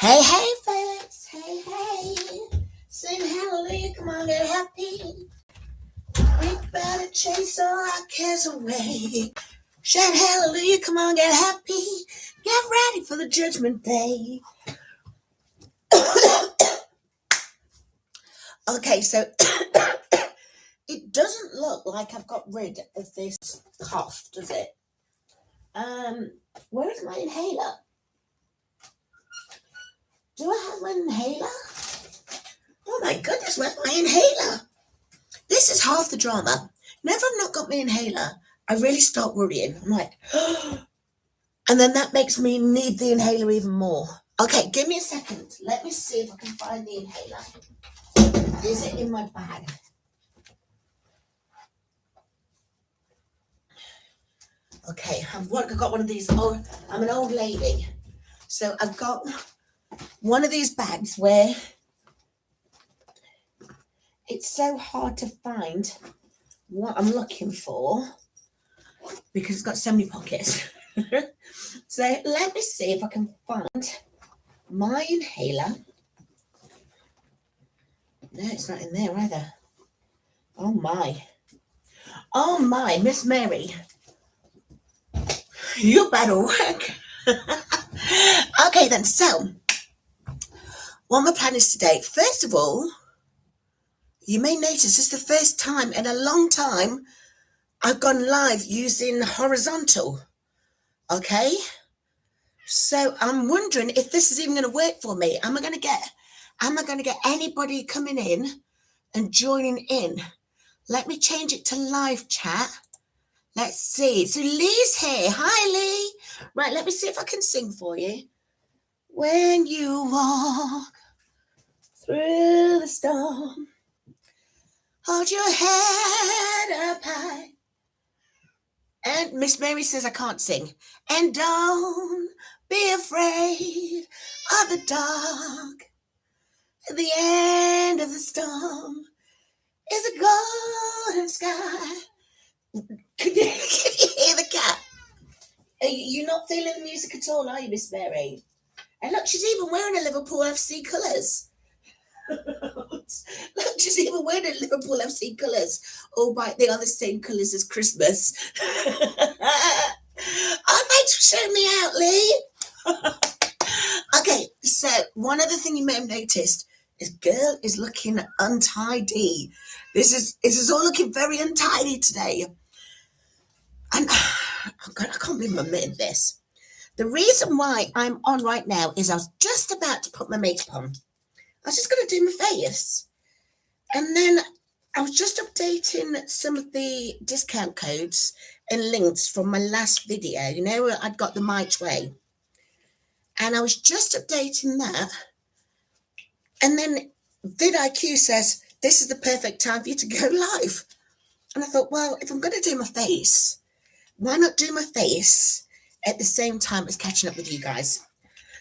Hey, hey, folks. Hey, hey. Sing hallelujah. Come on, get happy. We better chase all our cares away. Shout hallelujah. Come on, get happy. Get ready for the judgment day. Okay, so it doesn't look like I've got rid of this cough, does it? Where's my inhaler? Do I have my inhaler? Oh my goodness, where's my inhaler? This is half the drama. Whenever I've not got my inhaler, I really start worrying. I'm like, and then that makes me need the inhaler even more. Okay, give me a second. Let me see if I can find the inhaler. Is it in my bag? Okay, I've got one of these. Oh, I'm an old lady. So I've got one of these bags where it's so hard to find what I'm looking for because it's got so many pockets. So let me see if I can find my inhaler. No, it's not in there either. Oh my, Miss Mary, you better work. Okay then, so what my plan is today, first of all, you may notice it's the first time in a long time I've gone live using horizontal. Okay, so I'm wondering if this is even going to work for me. Am I going to get anybody coming in and joining in? Let me change it to live chat. Let's see. So Lee's here. Hi, Lee. Right, let me see if I can sing for you. When you walk through the storm, hold your head up high. And Miss Mary says I can't sing. And don't be afraid of the dark. At the end of the storm is a golden sky. Can you hear the cat? Are you not feeling the music at all, are you, Miss Mary? And look, she's even wearing a Liverpool FC colours. Look, she's even wearing a Liverpool FC colours. Oh, but they are the same colours as Christmas. Oh, thanks for showing me out, Lee. Okay, so one other thing you may have noticed is girl is looking untidy. This is all looking very untidy today. And I can't believe I admitted this. The reason why I'm on right now is I was just about to put my makeup on. I was just going to do my face. And then I was just updating some of the discount codes and links from my last video. You know, I'd got the Might Way. And I was just updating that. And then vidIQ says, this is the perfect time for you to go live. And I thought, well, if I'm going to do my face, why not do my face at the same time as catching up with you guys?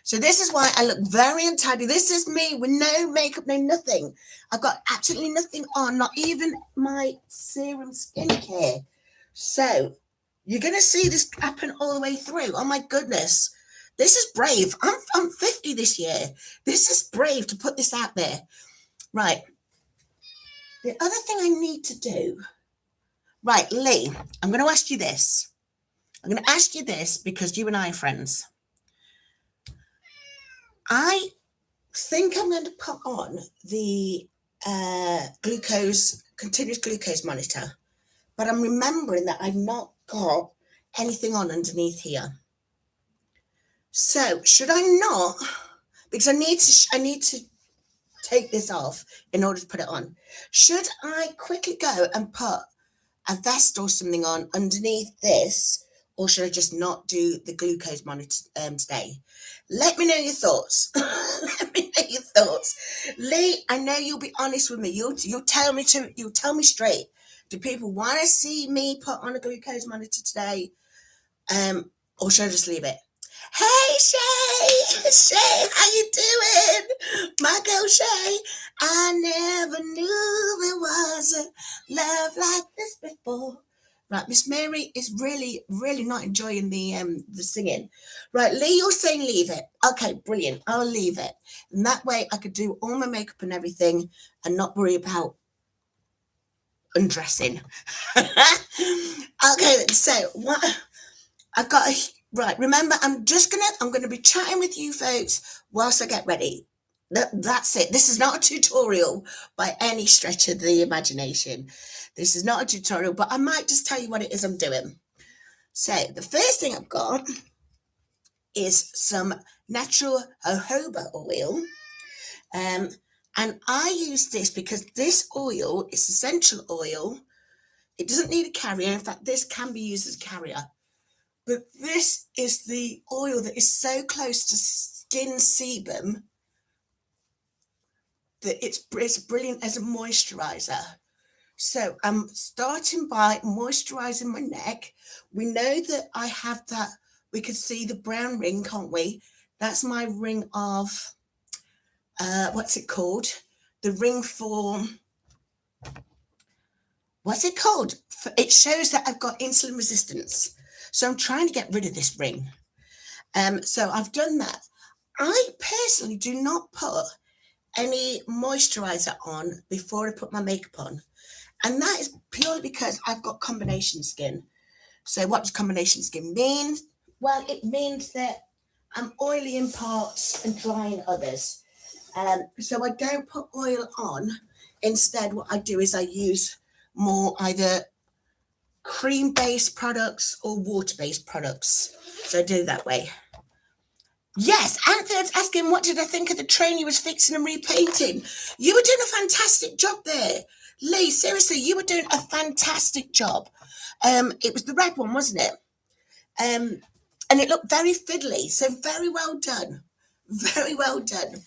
So this is why I look very untidy. This is me with no makeup, no nothing. I've got absolutely nothing on, not even my serum skincare. So you're going to see this happen all the way through. Oh my goodness. This is brave. I'm 50 this year. This is brave to put this out there. Right. The other thing I need to do. Right, Lee, I'm going to ask you this. I'm going to ask you this because you and I are friends. I think I'm going to put on the continuous glucose monitor, but I'm remembering that I've not got anything on underneath here. So should I not? Because I need to take this off in order to put it on. Should I quickly go and put a vest or something on underneath this? Or should I just not do the glucose monitor today? Let me know your thoughts. Let me know your thoughts. Lee, I know you'll be honest with me. You'll tell me straight. Do people want to see me put on a glucose monitor today? Or should I just leave it? Hey, Shay, how you doing? My girl Shay, I never knew there was a love like this before. Right, Miss Mary is really, really not enjoying the singing. Right, Lee, you're saying leave it. Okay, brilliant. I'll leave it. And that way I could do all my makeup and everything and not worry about undressing. Okay, so what I've got right, remember I'm gonna be chatting with you folks whilst I get ready. That's it. This is not a tutorial by any stretch of the imagination. This is not a tutorial, but I might just tell you what it is I'm doing. So the first thing I've got is some natural jojoba oil. And I use this because this oil is essential oil. It doesn't need a carrier. In fact, this can be used as a carrier. But this is the oil that is so close to skin sebum that it's brilliant as a moisturizer. So I'm starting by moisturizing my neck. We know that I have that. We can see the brown ring, can't we? That's my ring of, what's it called? The ring for, what's it called? It shows that I've got insulin resistance. So I'm trying to get rid of this ring. So I've done that. I personally do not put any moisturizer on before I put my makeup on. And that is purely because I've got combination skin. So what does combination skin mean? Well, it means that I'm oily in parts and dry in others. So I don't put oil on. Instead, what I do is I use more either cream-based products or water-based products. So I do it that way. Yes, Anthony's asking, what did I think of the train you was fixing and repainting? You were doing a fantastic job there. Lee, seriously, you were doing a fantastic job. It was the red one, wasn't it? And it looked very fiddly, so very well done. Very well done.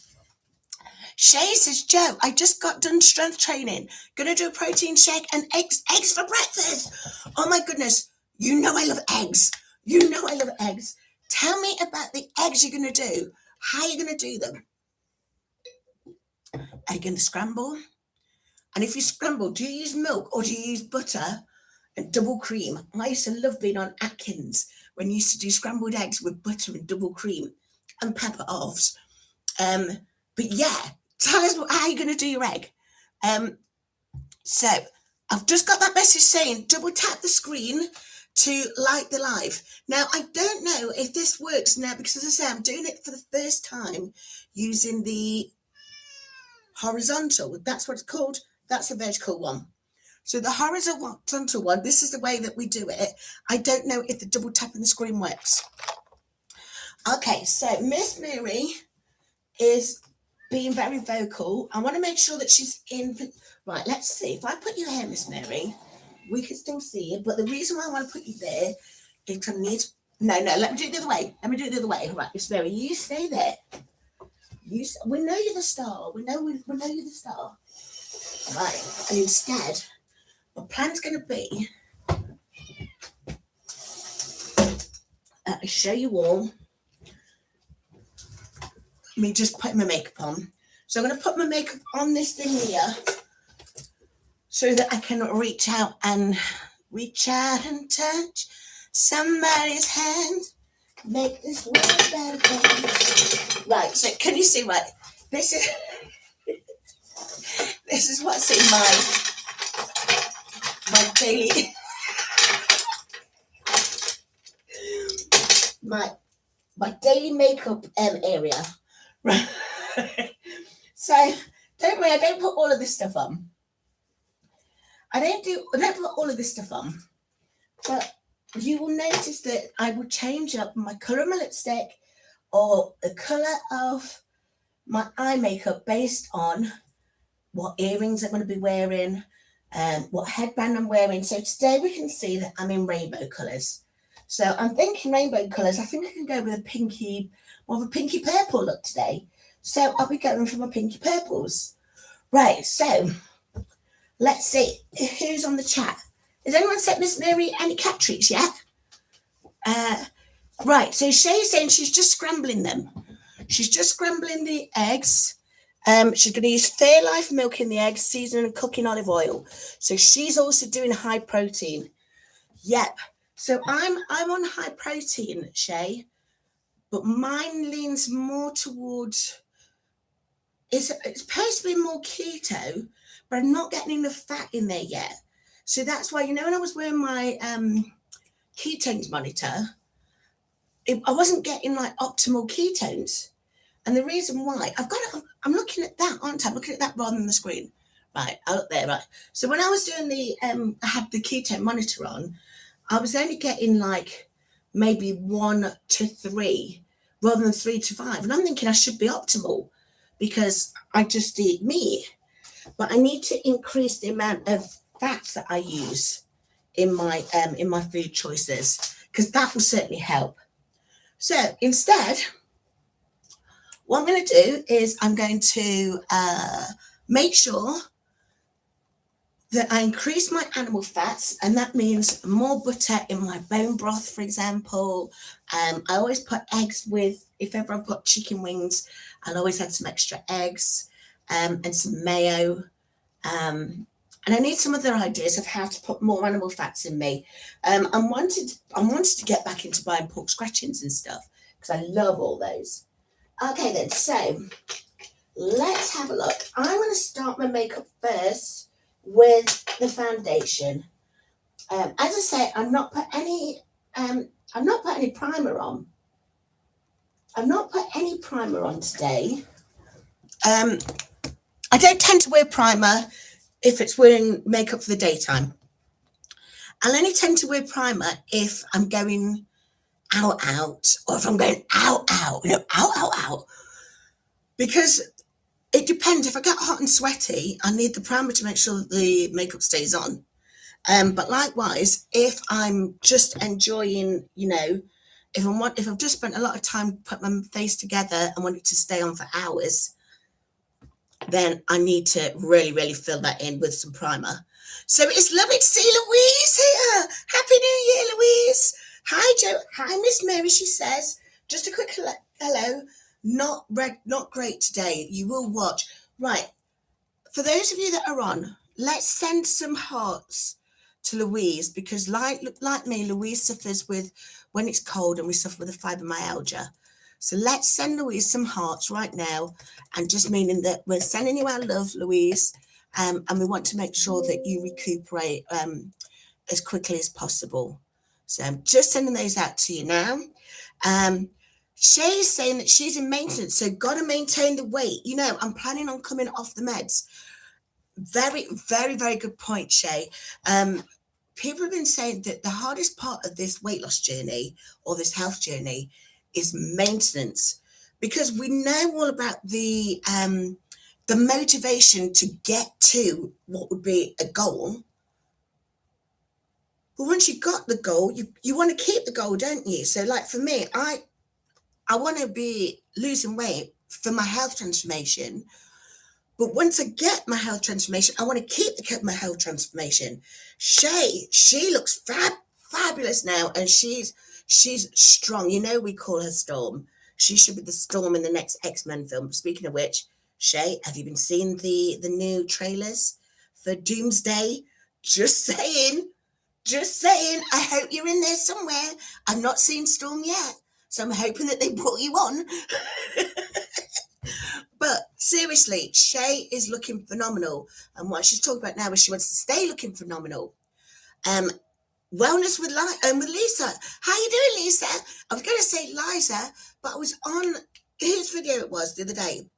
Shay says, Joe, I just got done strength training. Gonna do a protein shake and eggs for breakfast. Oh my goodness. You know I love eggs. You know I love eggs. Tell me about the eggs you're gonna do. How are you gonna do them? Are you gonna scramble? And if you scramble, do you use milk or do you use butter and double cream? I used to love being on Atkins when you used to do scrambled eggs with butter and double cream and pepper ovs. But yeah, tell us how you're going to do your egg. So I've just got that message saying double tap the screen to like the live. Now, I don't know if this works now because, as I say, I'm doing it for the first time using the horizontal. That's what it's called. That's the vertical one. So the horizontal one, this is the way that we do it. I don't know if the double tapping the screen works. Okay, so Miss Mary is being very vocal. I want to make sure that she's in. Right, let's see. If I put you here, Miss Mary, we can still see you. But the reason why I want to put you there is I need. No, let me do it the other way. Let me do it the other way. Right, Miss Mary, you stay there. We know you're the star. We know you're the star. Right, and instead, my plan's going to be show you all me just putting my makeup on. So I'm going to put my makeup on this thing here so that I can reach out and touch somebody's hand, make this world a better place. Right, so can you see, right, this is what's in my daily my daily makeup area. Right. So don't worry, I don't put all of this stuff on. I don't put all of this stuff on, but you will notice that I will change up my colour of my lipstick or the colour of my eye makeup based on what earrings I'm going to be wearing and what headband I'm wearing. So today we can see that I'm in rainbow colours. So I'm thinking rainbow colours. I think I can go with more of a pinky purple look today. So I'll be going for my pinky purples. Right, so let's see who's on the chat. Has anyone sent Miss Mary any cat treats yet? Right, so Shay's saying she's just scrambling them. She's just scrambling the eggs. She's going to use Fairlife milk in the eggs, seasoning and cooking olive oil. So she's also doing high protein. Yep. So I'm on high protein, Shay, but mine leans more towards it's supposed to be more keto, but I'm not getting enough fat in there yet. So that's why, when I was wearing my ketones monitor, I wasn't getting like optimal ketones. And the reason why I'm looking at that, aren't I? I'm looking at that rather than the screen. Right, I look there, right. So when I was doing I had the ketone monitor on, I was only getting like maybe 1 to 3 rather than 3 to 5. And I'm thinking I should be optimal because I just eat meat. But I need to increase the amount of fats that I use in my food choices, because that will certainly help. So instead, what I'm going to do is I'm going to make sure that I increase my animal fats, and that means more butter in my bone broth, for example. I always put eggs with, if ever I've got chicken wings, I'll always add some extra eggs and some mayo. And I need some other ideas of how to put more animal fats in me. I wanted to get back into buying pork scratchings and stuff because I love all those. Okay then, so let's have a look. I'm going to start my makeup first with the foundation. As I say, I'm not put any primer on. I've not put any primer on today. I don't tend to wear primer if it's wearing makeup for the daytime. I'll only tend to wear primer if I'm going out, or if I'm going out, out. Because it depends. If I get hot and sweaty, I need the primer to make sure that the makeup stays on. But likewise, if I'm just enjoying, if I've just spent a lot of time putting my face together and want it to stay on for hours, then I need to really, really fill that in with some primer. So it's lovely to see Louise here. Happy New Year, Louise. Hi, Joe. Hi, Miss Mary, she says. Just a quick hello. Not great today. You will watch. Right. For those of you that are on, let's send some hearts to Louise, because like me, Louise suffers with, when it's cold, and we suffer with a fibromyalgia. So let's send Louise some hearts right now, and just meaning that we're sending you our love, Louise, and we want to make sure that you recuperate as quickly as possible. So I'm just sending those out to you now. Shay's saying that she's in maintenance, so got to maintain the weight. I'm planning on coming off the meds. Very, very, very good point, Shay. People have been saying that the hardest part of this weight loss journey, or this health journey, is maintenance, because we know all about the motivation to get to what would be a goal. But once you've got the goal, you want to keep the goal, don't you? So like for me, I want to be losing weight for my health transformation. But once I get my health transformation, I want to keep my health transformation. She looks fabulous now, and she's strong. We call her Storm. She should be the Storm in the next X-Men film. Speaking of which, Shay, have you been seeing the new trailers for Doomsday? Just saying. I hope you're in there somewhere. I've not seen Storm yet, so I'm hoping that they brought you on. But seriously, Shay is looking phenomenal, and what she's talking about now is she wants to stay looking phenomenal. Wellness with Lisa. How you doing, Lisa? I was going to say Liza, but I was on whose video it was the other day,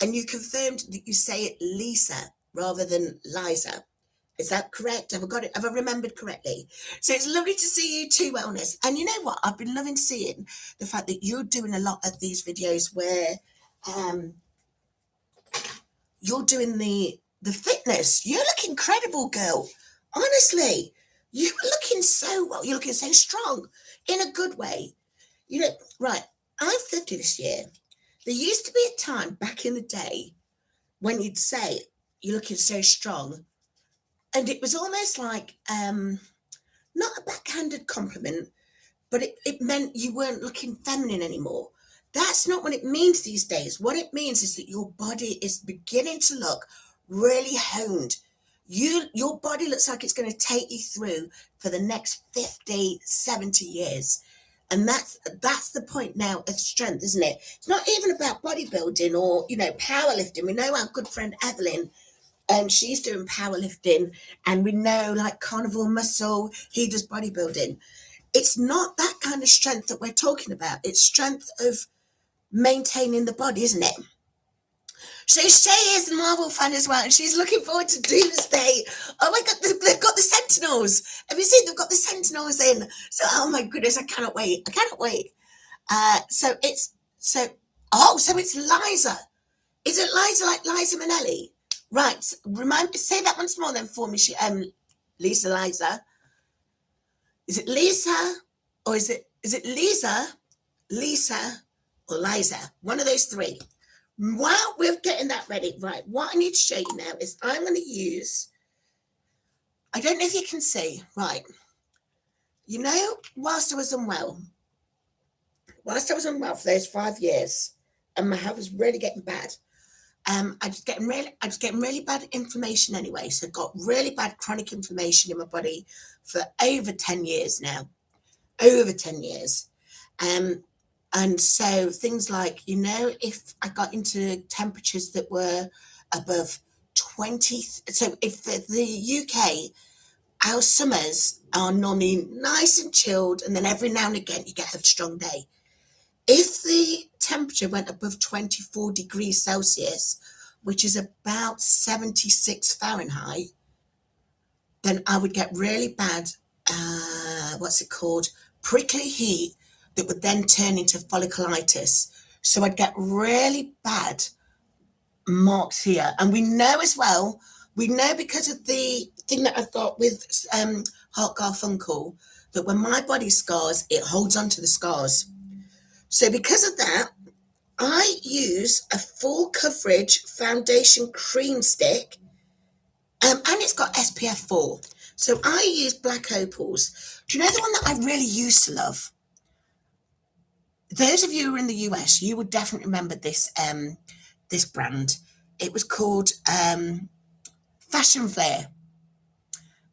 and you confirmed that you say it Lisa rather than Liza. Is that correct? Have I remembered correctly? So it's lovely to see you too, Wellness. And you know what? I've been loving seeing the fact that you're doing a lot of these videos where you're doing the fitness. You look incredible, girl. Honestly, you are looking so well. You're looking so strong in a good way. Right. I'm 50 this year. There used to be a time back in the day when you'd say you're looking so strong, and it was almost like not a backhanded compliment, but it meant you weren't looking feminine anymore. That's not what it means these days. What it means is that your body is beginning to look really honed. your body looks like it's going to take you through for the next 50, 70 years. And that's the point now of strength, isn't it? It's not even about bodybuilding or, powerlifting. We know our good friend Evelyn, she's doing powerlifting, and we know like Carnival Muscle, he does bodybuilding. It's not that kind of strength that we're talking about. It's strength of maintaining the body, isn't it? So Shay is a Marvel fan as well, and she's looking forward to Doomsday. Oh my God, they've got the Sentinels. Have you seen they've got the Sentinels in? So, oh my goodness, I cannot wait. So it's Liza. Is it Liza like Liza Minnelli? Right. Say that once more then for me. Liza. Is it Lisa or is it Lisa or Liza? One of those three. While we're getting that ready, right, what I need to show you now is I'm going to use, I don't know if you can see, right, whilst I was unwell for those 5 years, and my health was really getting bad, I was getting really bad inflammation anyway, so I got really bad chronic inflammation in my body for over 10 years now, and so things like, if I got into temperatures that were above 20, so if the UK, our summers are normally nice and chilled, and then every now and again you get a strong day. If the temperature went above 24 degrees Celsius, which is about 76 Fahrenheit, then I would get really bad, prickly heat, that would then turn into folliculitis. So I'd get really bad marks here. And we know because of the thing that I've got with Heart Garfunkel, that when my body scars, it holds on to the scars. So because of that, I use a full coverage foundation cream stick, and it's got SPF 4. So I use Black Opals. Do you know the one that I really used to love? Those of you who are in the US, you would definitely remember this brand. It was called Fashion Flare.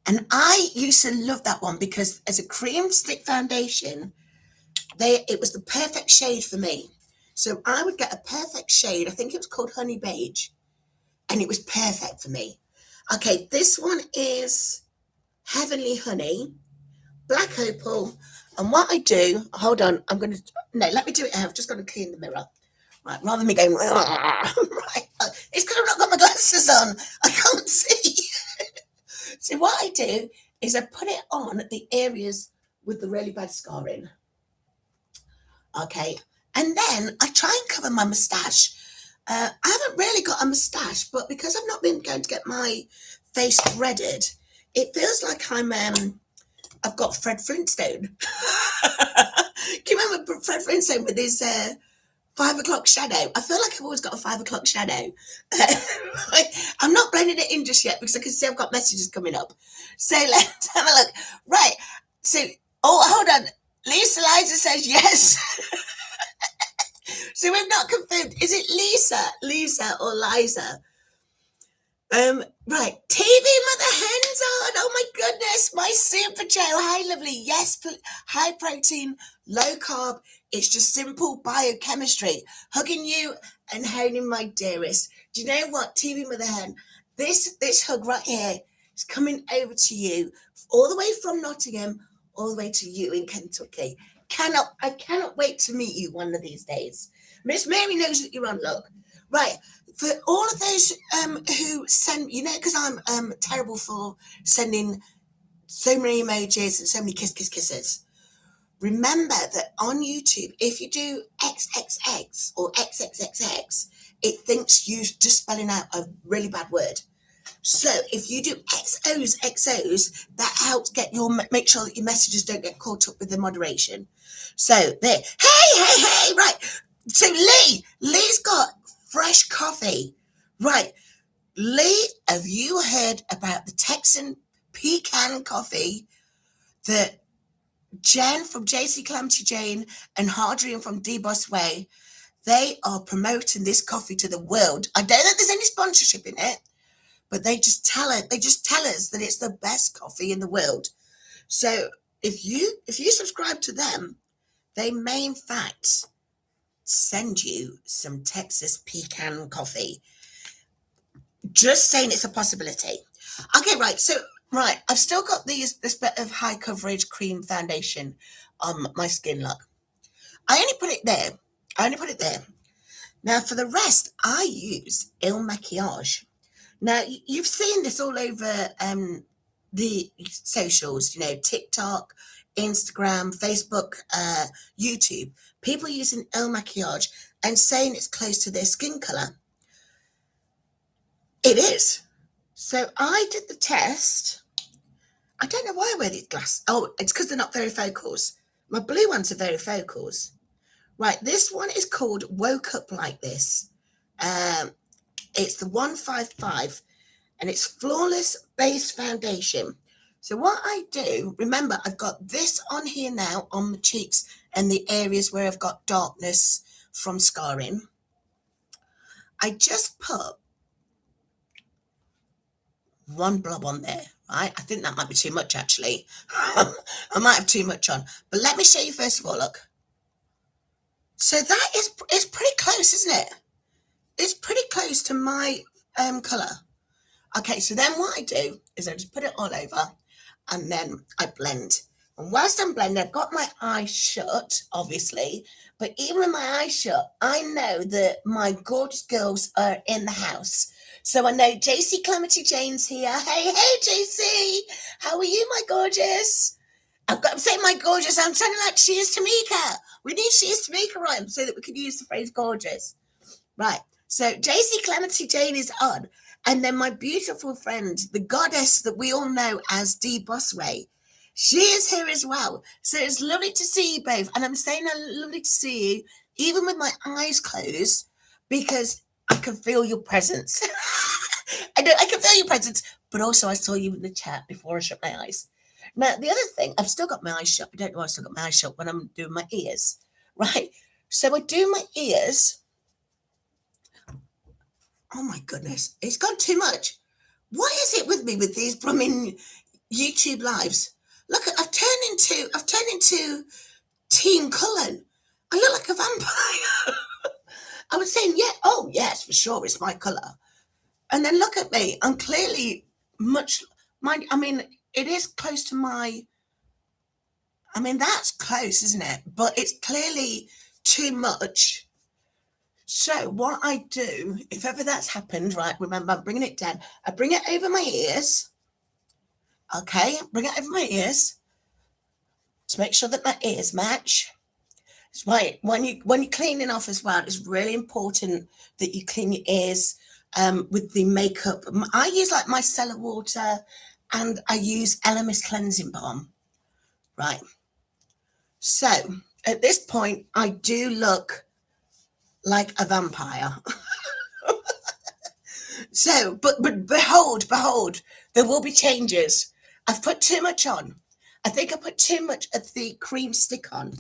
And I used to love that one because as a cream stick foundation, it was the perfect shade for me. So I would get a perfect shade. I think it was called Honey Beige. And it was perfect for me. Okay, this one is Heavenly Honey, Black Opal. And what I do, hold on, let me do it. I've just got to clean the mirror. Right, rather than me going, right. It's because I've not got my glasses on. I can't see. So what I do is I put it on the areas with the really bad scarring. Okay, and then I try and cover my moustache. I haven't really got a moustache, but because I've not been going to get my face threaded, it feels like I've got Fred Flintstone. Can you remember Fred Flintstone with his 5 o'clock shadow? I feel like I've always got a 5 o'clock shadow. I'm not blending it in just yet because I can see I've got messages coming up. So let's have a look. Right. So, hold on. Liza says yes. So we've not confirmed. Is it Lisa or Liza? Right. TV Mother Hens on. Oh my goodness. My Super Joe. Hi, lovely. Yes. High protein, low carb. It's just simple biochemistry. Hugging you and holding my dearest. Do you know what, TV Mother Hen? This hug right here is coming over to you all the way from Nottingham, all the way to you in Kentucky. I cannot wait to meet you one of these days. Miss Mary knows that you're on, look. Right. For all of those who send, because I'm terrible for sending so many emojis and so many kisses. Remember that on YouTube, if you do XXX or XXXX, it thinks you're just spelling out a really bad word. So if you do XOs, that helps make sure that your messages don't get caught up with the moderation. So there. Hey, right. So Lee's got fresh coffee. Right. Lee, have you heard about the Texan pecan coffee that Jen from JC Calamity Jane and Hadrian from D-Boss Way, they are promoting this coffee to the world? I don't think there's any sponsorship in it, but they just tell us that it's the best coffee in the world. So if you subscribe to them, they may in fact send you some Texas pecan coffee. Just saying, it's a possibility. Okay, right. So I've still got this bit of high coverage cream foundation on my skin. Look, I only put it there. Now for the rest, I use Il Maquillage. Now you've seen this all over the socials, TikTok, Instagram, Facebook, YouTube. People using Il Maquillage and saying it's close to their skin color. It is. So I did the test. I don't know why I wear these glasses. Oh, it's because they're not varifocals. My blue ones are varifocals. Right, this one is called Woke Up Like This. It's the 155, and it's Flawless Base Foundation. So what I do, remember, I've got this on here now on my cheeks and the areas where I've got darkness from scarring. I just put one blob on there, right? I think that might be too much, actually. I might have too much on. But let me show you first of all, look. So that is pretty close, isn't it? It's pretty close to my colour. Okay, so then what I do is I just put it all over and then I blend. And whilst I'm blending, I've got my eyes shut, obviously. But even with my eyes shut, I know that my gorgeous girls are in the house. So I know JC Clementi Jane's here. Hey, JC. How are you, my gorgeous? I've got to say my gorgeous. I'm trying to like She Is Tamika. We need She Is Tamika rhyme so that we can use the phrase gorgeous. Right. So JC Clementi Jane is on. And then my beautiful friend, the goddess that we all know as Dee Bosway, she is here as well. So it's lovely to see you both. And I'm saying lovely to see you, even with my eyes closed, because I can feel your presence. I can feel your presence, but also I saw you in the chat before I shut my eyes. Now, the other thing, I've still got my eyes shut. I don't know why I've still got my eyes shut when I'm doing my ears, right? So I do my ears. Oh my goodness, it's gone too much. What is it with me with these blooming YouTube lives? Look, I've turned into Team Cullen. I look like a vampire. I was saying, yeah, oh yes, for sure, it's my colour. And then look at me. I'm clearly it is close to my, that's close, isn't it? But it's clearly too much. So what I do, if ever that's happened, right, remember, I'm bringing it down. I bring it over my ears. Okay, bring it over my ears to make sure that my ears match. It's right. When you're cleaning off as well, it's really important that you clean your ears with the makeup. I use like micellar water and I use Elemis cleansing balm. Right. So at this point, I do look like a vampire. So, but behold, there will be changes. I've put too much on. I think I put too much of the cream stick on.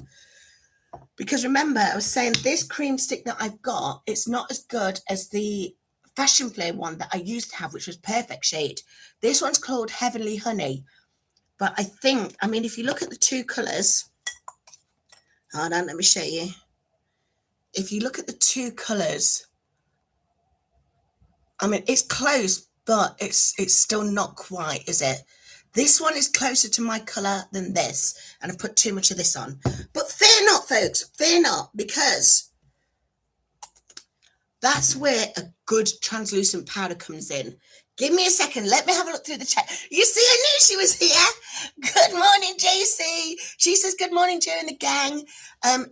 Because remember, I was saying this cream stick that I've got, it's not as good as the Fashion Flare one that I used to have, which was perfect shade. This one's called Heavenly Honey. But I think, if you look at the two colours, hold on, let me show you. If you look at the two colours, it's close, but it's still not quite, is it? This one is closer to my colour than this, and I've put too much of this on. But fear not, folks, fear not, because that's where a good translucent powder comes in. Give me a second. Let me have a look through the chat. You see, I knew she was here. Good morning, JC. She says, good morning, Joe and the gang.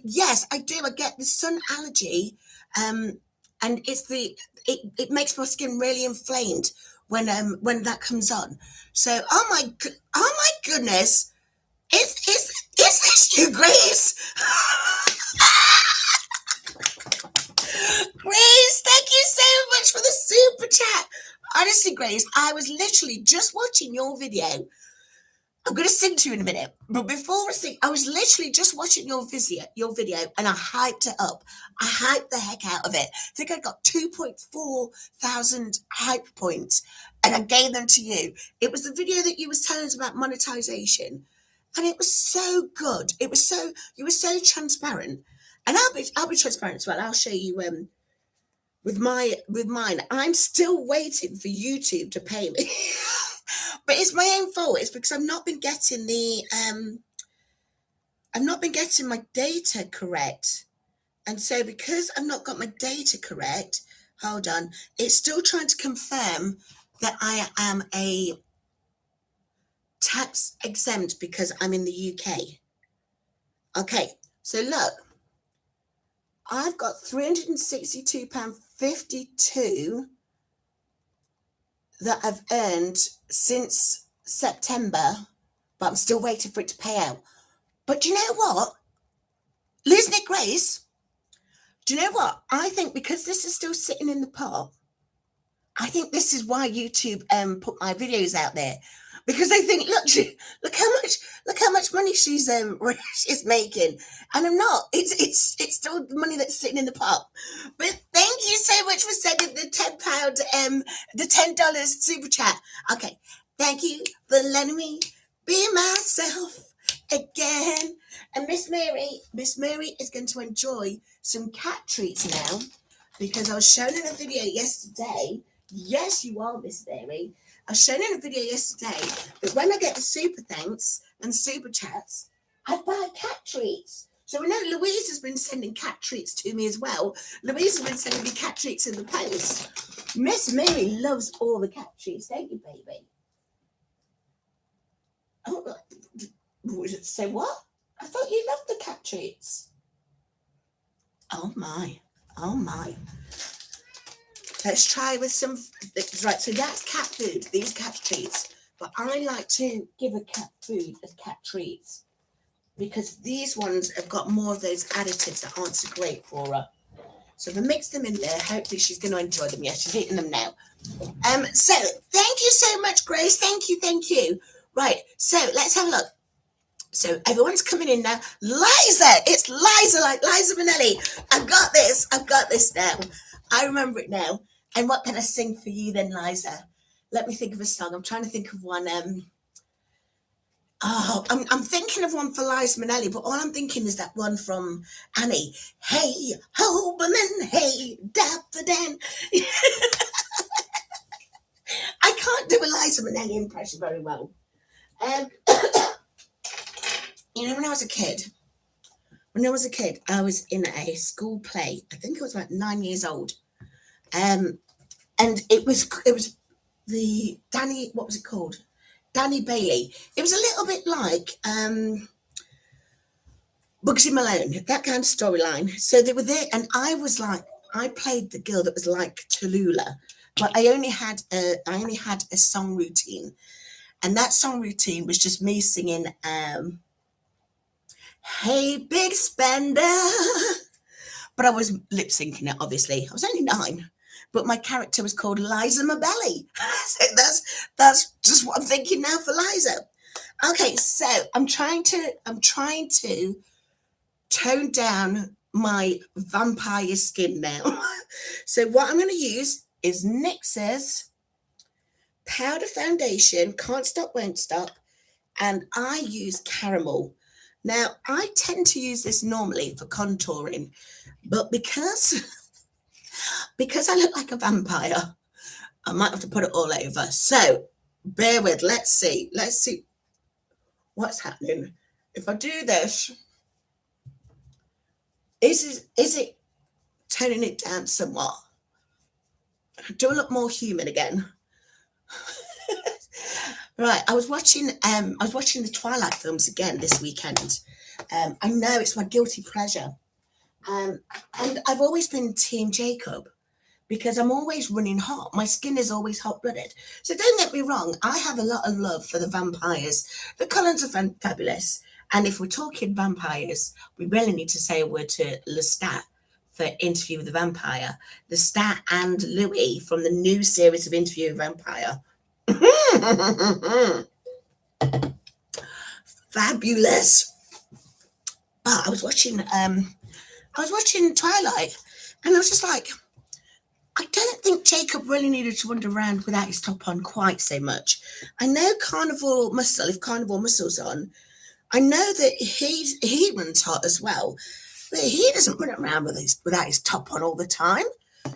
Yes, I do. I get the sun allergy, and it makes my skin really inflamed when that comes on. So, oh my goodness, is this you, Grace? Grace, thank you so much for the super chat. Honestly, Grace, I was literally just watching your video. I'm going to sing to you in a minute, but before I sing, I was literally just watching your video, and I hyped it up. I hyped the heck out of it. I think I got 2.4 thousand hype points, and I gave them to you. It was the video that you was telling us about monetization, and it was so good. It was so, you were so transparent, and I'll be transparent as well. I'll show you with mine. I'm still waiting for YouTube to pay me, but it's my own fault. It's because I've not been getting my data correct, and so because I've not got my data correct, hold on, it's still trying to confirm that I am a tax exempt because I'm in the UK. Okay, so look, I've got £362.52 that I've earned since September, but I'm still waiting for it to pay out. But do you know what? Losing it, Grace, do you know what? I think because this is still sitting in the pot, I think this is why YouTube put my videos out there, because they think, look how much money she's making, and I'm not. It's still the money that's sitting in the pot. But thank you so much for sending the £10 the $10 super chat. Okay, thank you for letting me be myself again. And Miss Mary is going to enjoy some cat treats now, because I was shown in a video yesterday. Yes, you are, Miss Mary. I was shown in a video yesterday that when I get the super thanks and super chats, I buy cat treats. So I know Louise has been sending cat treats to me as well. Louise has been sending me cat treats in the post. Miss Mary loves all the cat treats, don't you, baby? Oh, say what? I thought you loved the cat treats. Oh my. Let's try with some, right, so that's cat food, these cat treats. But I like to give a cat food as cat treats, because these ones have got more of those additives that aren't so great for her. So if I mix them in there, hopefully she's going to enjoy them. Yeah, she's eating them now. So thank you so much, Grace. Thank you. Right, so let's have a look. So everyone's coming in now. Liza, it's Liza, like Liza Minnelli. I've got this now. I remember it now. And what can I sing for you then, Liza? Let me think of a song. I'm trying to think of one. I'm thinking of one for Liza Minnelli, but all I'm thinking is that one from Annie. Hey, ho, woman, hey, daffodil. I can't do a Liza Minnelli impression very well. You know, when I was a kid, I was in a school play. I think I was about 9 years old. And it was the Danny, what was it called? Danny Bailey. It was a little bit like Bugsy Malone, that kind of storyline. So they were there, and I played the girl that was like Tallulah, but I only had a song routine, and that song routine was just me singing Hey Big Spender. But I was lip syncing it, obviously. I was only 9, but my character was called Liza Mabelli. So that's just what I'm thinking now for Liza. Okay, so I'm trying to tone down my vampire skin now. So what I'm going to use is NYX's powder foundation, Can't Stop, Won't Stop, and I use caramel. Now, I tend to use this normally for contouring, but because I look like a vampire, I might have to put it all over. So bear with, let's see what's happening. If I do this, is it toning it down somewhat? Do I look more human again? Right, I was watching the Twilight films again this weekend. I know it's my guilty pleasure. And I've always been Team Jacob, because I'm always running hot. My skin is always hot-blooded. So don't get me wrong, I have a lot of love for the vampires. The Cullens are fabulous. And if we're talking vampires, we really need to say a word to Lestat for Interview with the Vampire. Lestat and Louis from the new series of Interview with the Vampire. Fabulous. But I was watching Twilight, and I was just like, I don't think Jacob really needed to wander around without his top on quite so much. I know carnivore muscle, if carnivore muscle's on, I know that he runs hot as well, but he doesn't run around without his top on all the time.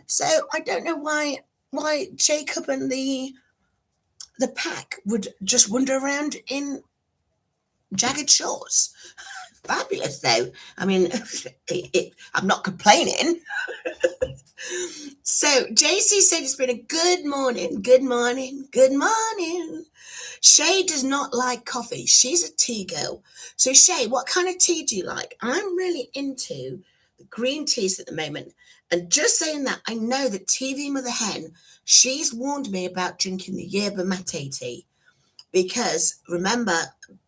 So I don't know why Jacob and the pack would just wander around in jagged shorts. Fabulous though. I mean, I'm not complaining. So JC said it's been a good morning. Good morning. Good morning. Shay does not like coffee. She's a tea girl. So Shay, what kind of tea do you like? I'm really into the green teas at the moment. And just saying that, I know that TV Mother Hen, she's warned me about drinking the yerba mate tea. Because remember,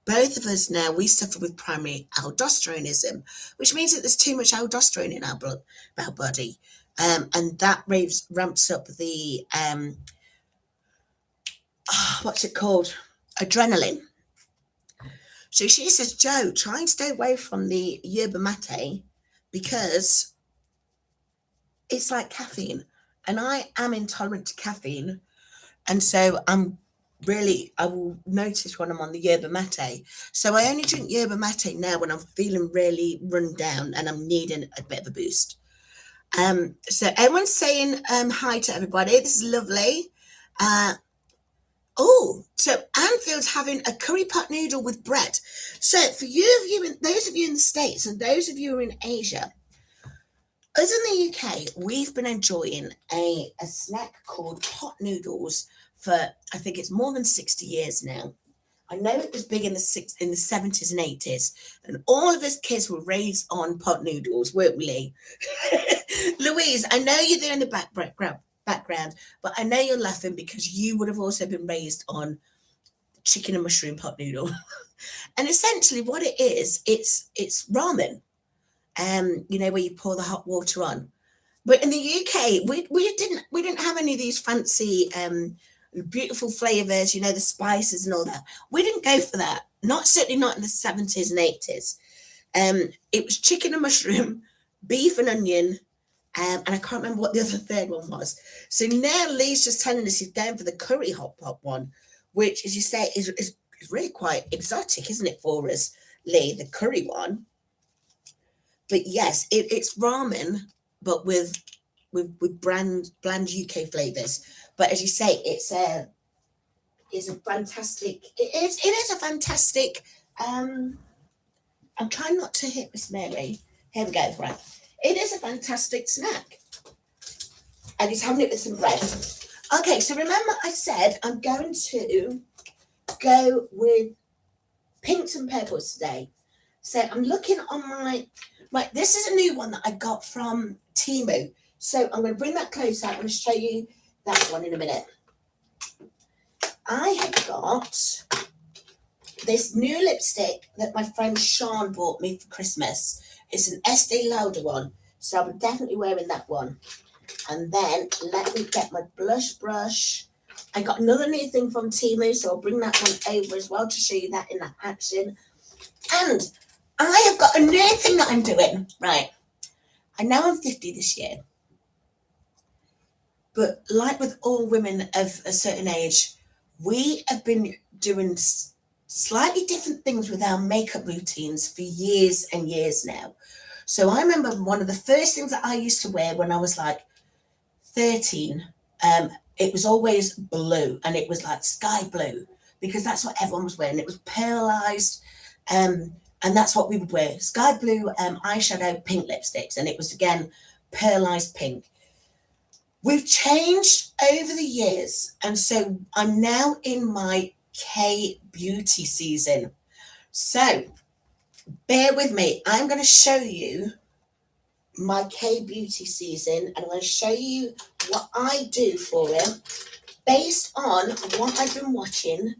both of us now, we suffer with primary aldosteronism, which means that there's too much aldosterone in our blood, our body. And that ramps up the, what's it called? Adrenaline. So she says, Joe, try and stay away from the yerba mate because it's like caffeine. And I am intolerant to caffeine. And so I will notice when I'm on the yerba mate. So I only drink yerba mate now when I'm feeling really run down and I'm needing a bit of a boost. So everyone's saying hi to everybody. This is lovely. So Anfield's having a curry pot noodle with bread. So for those of you in the States and those of you who are in Asia, us in the UK, we've been enjoying a snack called pot noodles for, I think it's more than 60 years now. I know it was big in the 70s and 80s, and all of us kids were raised on pot noodles, weren't we, Lee? Louise, I know you're there in the background, but I know you're laughing because you would have also been raised on chicken and mushroom pot noodle. And essentially what it is, it's ramen. Where you pour the hot water on. But in the UK, we didn't have any of these fancy beautiful flavors, the spices and all that. We didn't go for that. Certainly not in the 70s and 80s. It was chicken and mushroom, beef and onion, and I can't remember what the other third one was. So now Lee's just telling us he's down for the curry hot pot one, which, as you say, is really quite exotic, isn't it, for us, Lee, the curry one? But yes, it's ramen, but with bland UK flavors. But as you say, it's a fantastic. It is a fantastic. I'm trying not to hit Miss Mary. Here we go. Right, it is a fantastic snack, and he's having it with some bread. Okay, so remember I said I'm going to go with pinks and purples today. So I'm looking on my. Right, this is a new one that I got from Temu. So I'm going to bring that close out. I'm going to show you that one in a minute. I have got this new lipstick that my friend Sean bought me for Christmas. It's an Estee Lauder one. So I'm definitely wearing that one. And then let me get my blush brush. I got another new thing from Temu, so I'll bring that one over as well to show you that in that action. And I have got a new thing that I'm doing. Right. I know I'm 50 this year. But like with all women of a certain age, we have been doing slightly different things with our makeup routines for years and years now. So I remember one of the first things that I used to wear when I was like 13, it was always blue, and it was like sky blue because that's what everyone was wearing. It was pearlized. And that's what we would wear. Sky blue eyeshadow, pink lipsticks. And it was, again, pearlized pink. We've changed over the years. And so I'm now in my K-beauty season. So bear with me. I'm going to show you my K-beauty season. And I'm going to show you what I do for it based on what I've been watching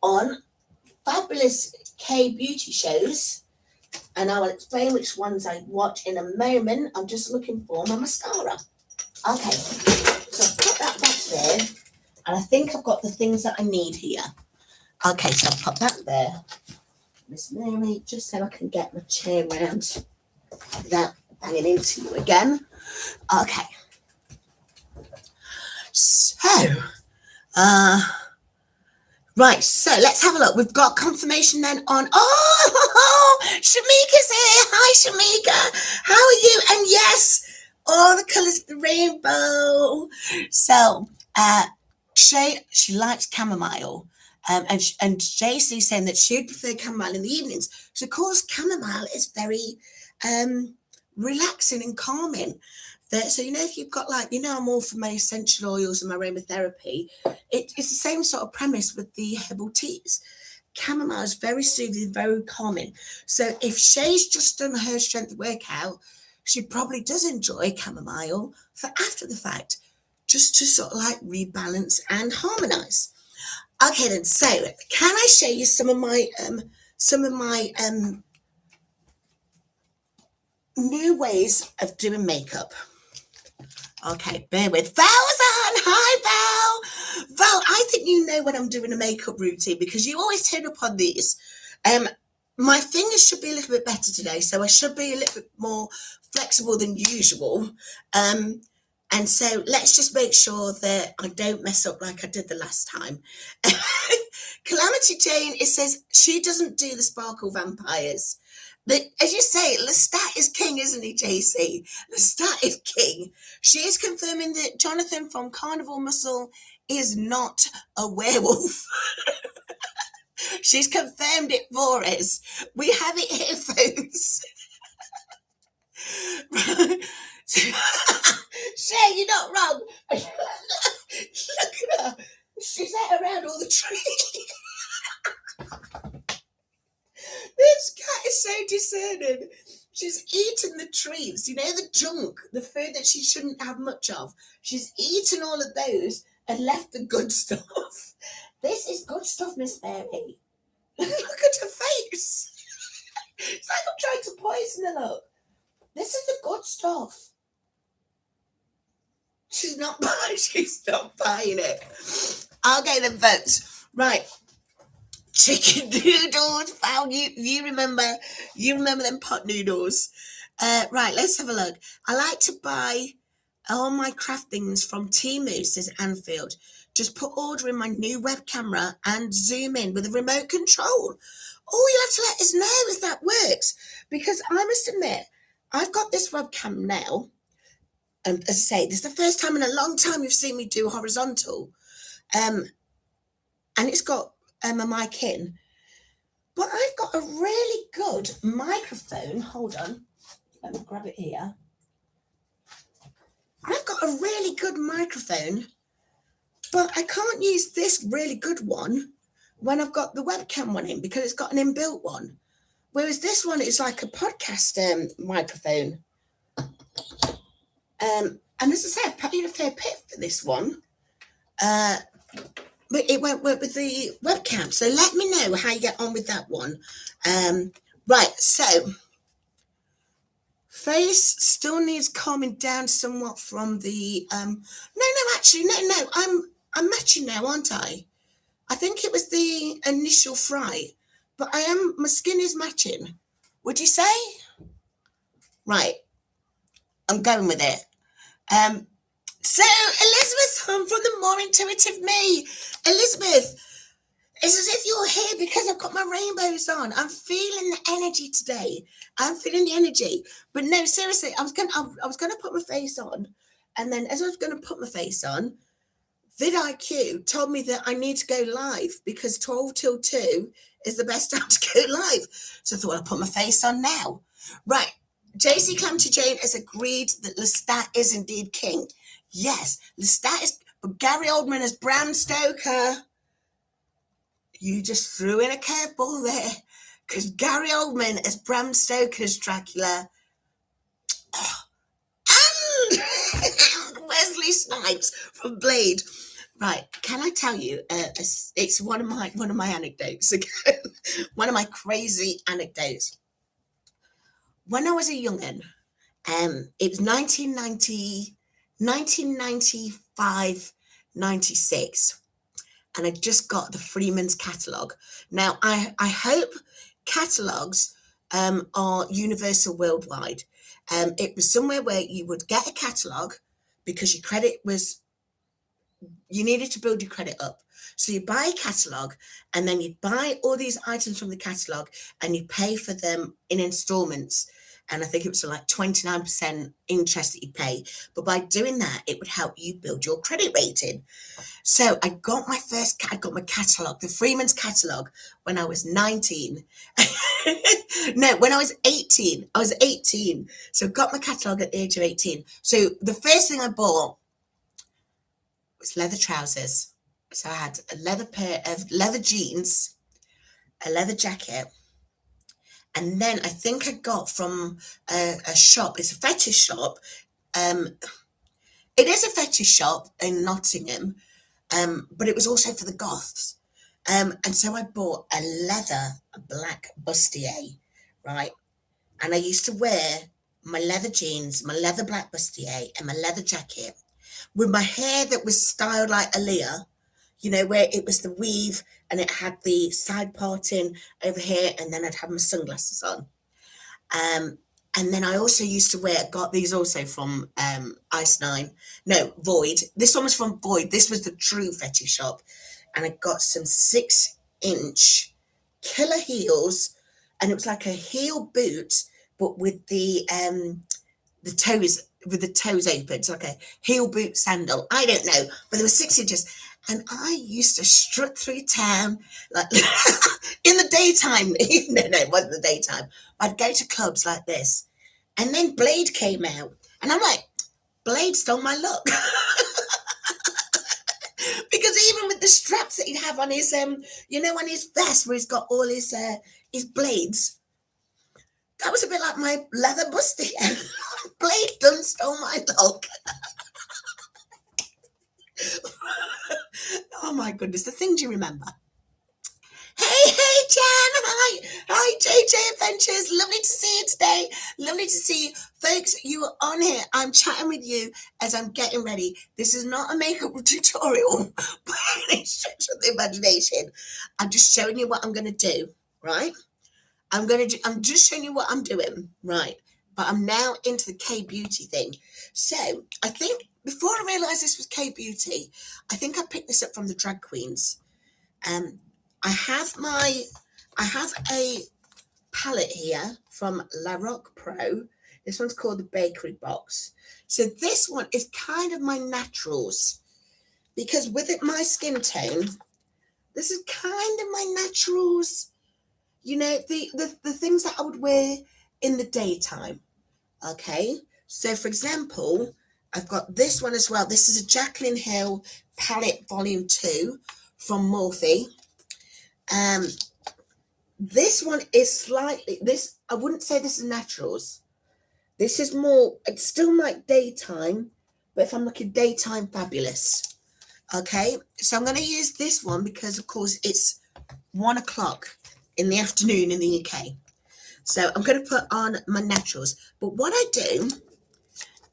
on fabulous K-beauty shows, and I will explain which ones I watch in a moment. I'm just looking for my mascara. Okay, so I've put that back there, and I think I've got the things that I need here. Okay, so I've put that there. Miss Mary, just so I can get my chair around without banging into you again. Okay. right, so let's have a look. We've got confirmation then on, Shamika's here. Hi, Shamika. How are you? And yes, all the colours of the rainbow. So, Shay, she likes chamomile. And JC saying that she'd prefer chamomile in the evenings. So, of course, chamomile is very relaxing and calming. So, if you've got I'm all for my essential oils and my aromatherapy, it's the same sort of premise with the herbal teas. Chamomile is very soothing, very calming. So if Shay's just done her strength workout, she probably does enjoy chamomile for after the fact, just to sort of rebalance and harmonize. Okay then, so can I show you some of my new ways of doing makeup? Okay, bear with. Val's on. Hi, Val. Val, I think you know when I'm doing a makeup routine because you always turn up on these. My fingers should be a little bit better today, so I should be a little bit more flexible than usual. And so let's just make sure that I don't mess up like I did the last time. Calamity Jane, it says she doesn't do the sparkle vampires. But as you say, Lestat is king, isn't he, JC? Lestat is king. She is confirming that Jonathan from Carnival Muscle is not a werewolf. She's confirmed it for us. We have it here, folks. Shay, you're not wrong. Look at her. She's out around all the trees. This cat is so discerning. She's eaten the trees, the junk, the food that she shouldn't have much of. She's eaten all of those and left the good stuff. This is good stuff, Miss Fairy. Look at her face. It's like I'm trying to poison her. Look. This is the good stuff. She's not buying it. Okay then, folks. Right. Chicken noodles, Val, you remember them pot noodles. Right, let's have a look. I like to buy all my craft things from Temu, says Anfield. Just put order in my new web camera and zoom in with a remote control. Oh, you have to let us know if that works. Because I must admit, I've got this webcam now. And as I say, this is the first time in a long time you've seen me do horizontal. And it's got a mic in. But I've got a really good microphone. Hold on. Let me grab it here. I've got a really good microphone, but I can't use this really good one when I've got the webcam one in because it's got an inbuilt one. Whereas this one is like a podcast microphone. And as I said, I paid a fair bit for this one. But it won't work with the webcam. So let me know how you get on with that one. Right, so face still needs calming down somewhat from the no, I'm matching now, aren't I? I think it was the initial fry, but my skin is matching. Would you say? Right, I'm going with it. So Elizabeth from the More Intuitive Me. Elizabeth, it's as if you're here because I've got my rainbows on. I'm feeling the energy today. I'm feeling the energy. But no, seriously, I was gonna put my face on, and then as I was gonna put my face on, vidIQ told me that I need to go live because 12 till 2 is the best time to go live. So I thought I'll put my face on now. Right. JC Calamity Jane has agreed that Lestat is indeed king. Yes, Lestat is, but Gary Oldman as Bram Stoker. You just threw in a curveball there, because Gary Oldman as Bram Stoker's Dracula. And Wesley Snipes from Blade. Right, can I tell you? It's one of my anecdotes again. One of my crazy anecdotes. When I was a young'un, it was 1995, 96, and I just got the Freeman's catalogue. Now, I hope catalogues are universal worldwide. It was somewhere where you would get a catalogue because your credit was you needed to build your credit up. So you buy a catalogue, and then you buy all these items from the catalogue, and you pay for them in installments. And I think it was like 29% interest that you pay. But by doing that, it would help you build your credit rating. So I got my catalogue, the Freeman's catalogue, when I was 19. No, when I was 18. I was 18. So I got my catalogue at the age of 18. So the first thing I bought was leather trousers. So I had a leather pair of leather jeans, a leather jacket, and then I think I got from a shop. It's a fetish shop. It is a fetish shop in Nottingham, but it was also for the goths. And so I bought a black bustier, right? And I used to wear my leather jeans, my leather black bustier, and my leather jacket with my hair that was styled like Aaliyah, you know, where it was the weave and it had the side parting over here, and then I'd have my sunglasses on. And then I also used to got these also from Void. This one was from Void. This was the true fetish shop. And I got some 6-inch killer heels, and it was like a heel boot, but with the toes open. It's like a heel boot sandal. I don't know, but there were 6 inches. And I used to strut through town, like in the daytime. No, it wasn't the daytime. I'd go to clubs like this. And then Blade came out. And I'm like, Blade stole my look. Because even with the straps that he'd have on his, on his vest where he's got all his blades, that was a bit like my leather bustier. Blade done stole my look. Oh my goodness, the things you remember. Hey, Jan, hi, JJ Adventures, lovely to see you today, lovely to see you. Folks, you are on here, I'm chatting with you as I'm getting ready. This is not a makeup tutorial by any stretch of the imagination. I'm just showing you what I'm going to do, right? I'm just showing you what I'm doing, right? But I'm now into the K-beauty thing. So I think before I realised this was K-beauty, I think I picked this up from the drag queens. I have a palette here from La Roque Pro. This one's called the Bakery Box. So this one is kind of my naturals, because with my skin tone, this is kind of my naturals. You know, the things that I would wear in the daytime. Okay, so for example, I've got this one as well. This is a Jaclyn Hill palette volume 2 from Morphe. This one is I wouldn't say this is naturals. This is more, it's still like daytime, but if I'm looking daytime fabulous. Okay, so I'm going to use this one because of course it's 1 o'clock in the afternoon in the UK. So I'm going to put on my naturals. But what I do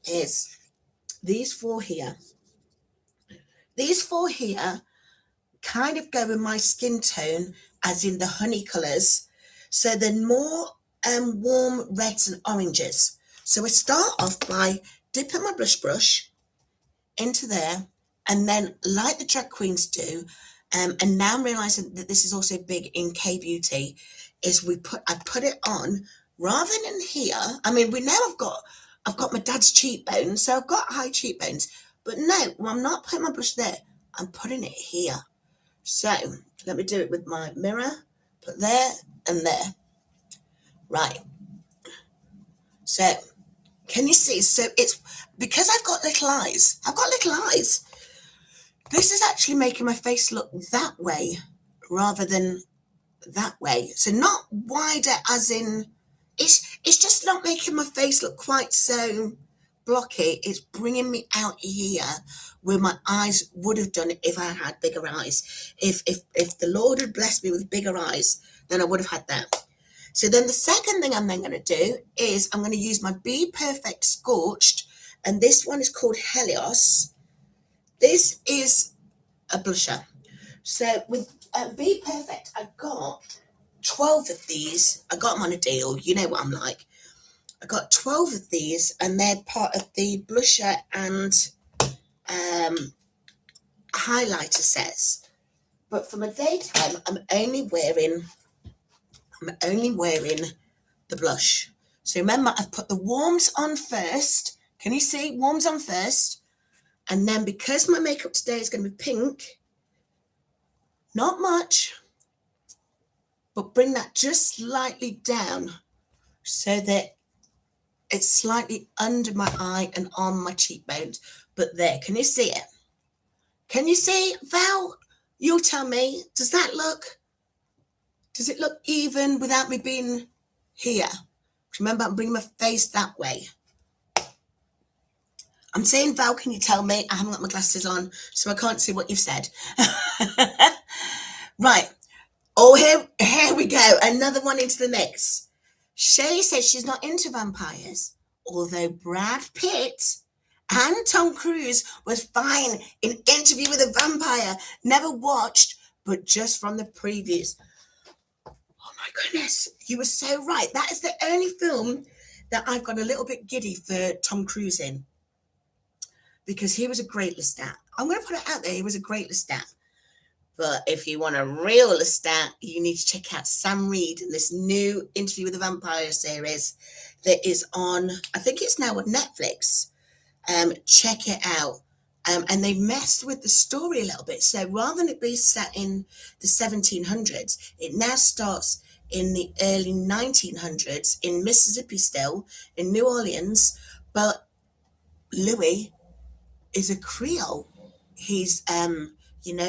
is these four here. These four here kind of go in my skin tone, as in the honey colours. So they're more warm reds and oranges. So I start off by dipping my blush brush into there, and then like the drag queens do, and now I'm realising that this is also big in K-beauty, is I put it on rather than here. I mean, we know I've got my dad's cheekbones, so I've got high cheekbones. But no, I'm not putting my blush there. I'm putting it here. So let me do it with my mirror. Put there and there. Right. So can you see? So it's because I've got little eyes. This is actually making my face look that way rather than that way. So not wider as in, it's just not making my face look quite so blocky. It's bringing me out here where my eyes would have done if I had bigger eyes. If the Lord had blessed me with bigger eyes, then I would have had that. So then the second thing I'm then going to do is I'm going to use my Be Perfect Scorched, and this one is called Helios. This is a blusher. So with Be Perfect, I got 12 of these. I got them on a deal. You know what I'm like. I got 12 of these, and they're part of the blusher and highlighter says. But for my daytime, I'm only wearing the blush. So remember, I've put the warms on first. Can you see? Warms on first. And then because my makeup today is going to be pink, not much, but bring that just slightly down so that it's slightly under my eye and on my cheekbones. But there, can you see it? Can you see? Val, you'll tell me, does it look even without me being here? Remember, I'm bringing my face that way. I'm saying, Val, can you tell me? I haven't got my glasses on, so I can't see what you've said. Right. Oh, here we go. Another one into the mix. Shay says she's not into vampires, although Brad Pitt and Tom Cruise was fine in Interview with a Vampire. Never watched, but just from the previews. Oh my goodness, you were so right. That is the only film that I've got a little bit giddy for Tom Cruise in, because he was a great Lestat. I'm going to put it out there, he was a great Lestat. But if you want a real Lestat, you need to check out Sam Reed and this new Interview with a Vampire series that is on, I think it's now on Netflix. Check it out. And they messed with the story a little bit. So rather than it be set in the 1700s, it now starts in the early 1900s in Mississippi still, in New Orleans. But Louis is a Creole. He's,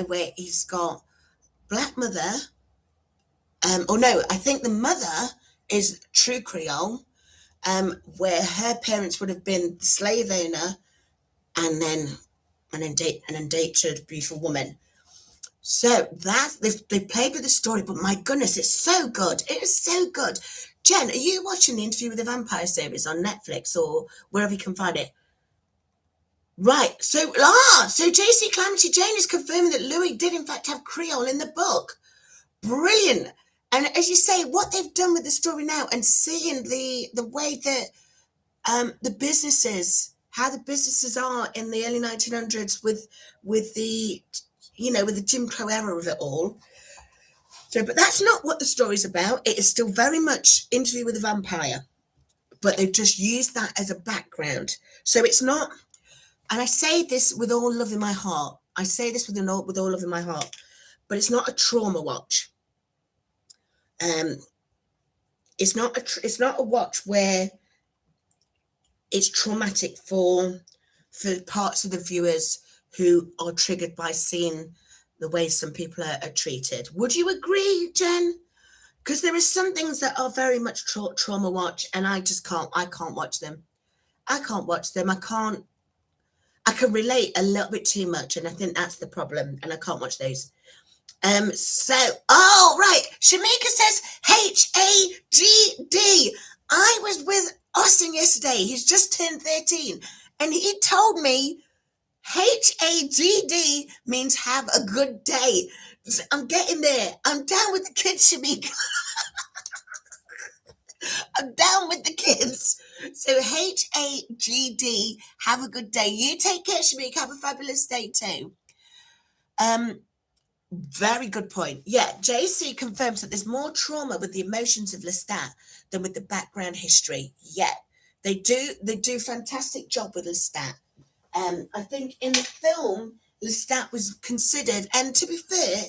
where he's got black mother. I think the mother is true Creole, where her parents would have been the slave owner and then dated a beautiful woman. So they played with the story, but my goodness, it's so good. It is so good. Jen, are you watching the Interview with the Vampire series on Netflix or wherever you can find it? Right. So JC Calamity Jane is confirming that Louis did in fact have Creole in the book. Brilliant. And as you say, what they've done with the story now and seeing the way that the businesses, how the businesses are in the early 1900s with the Jim Crow era of it all. So, but that's not what the story's about. It is still very much Interview with a Vampire, but they've just used that as a background. So it's not, and I say this with all love in my heart. I say this with all love in my heart, but it's not a trauma watch. It's not a watch where it's traumatic for parts of the viewers who are triggered by seeing the way some people are treated. Would you agree, Jen? Because there are some things that are very much trauma watch, and I can't watch them. I can relate a little bit too much, and I think that's the problem, and I can't watch those. Right. Shamika says HAGD. I was with Austin yesterday. He's just turned 13, and he told me HAGD means have a good day. So I'm getting there. I'm down with the kids, Shamika. I'm down with the kids. So HAGD, have a good day. You take care, Shamika. Have a fabulous day too. Very good point. Yeah, JC confirms that there's more trauma with the emotions of Lestat than with the background history. Yeah, they do fantastic job with Lestat. I think in the film, Lestat was considered, and to be fair,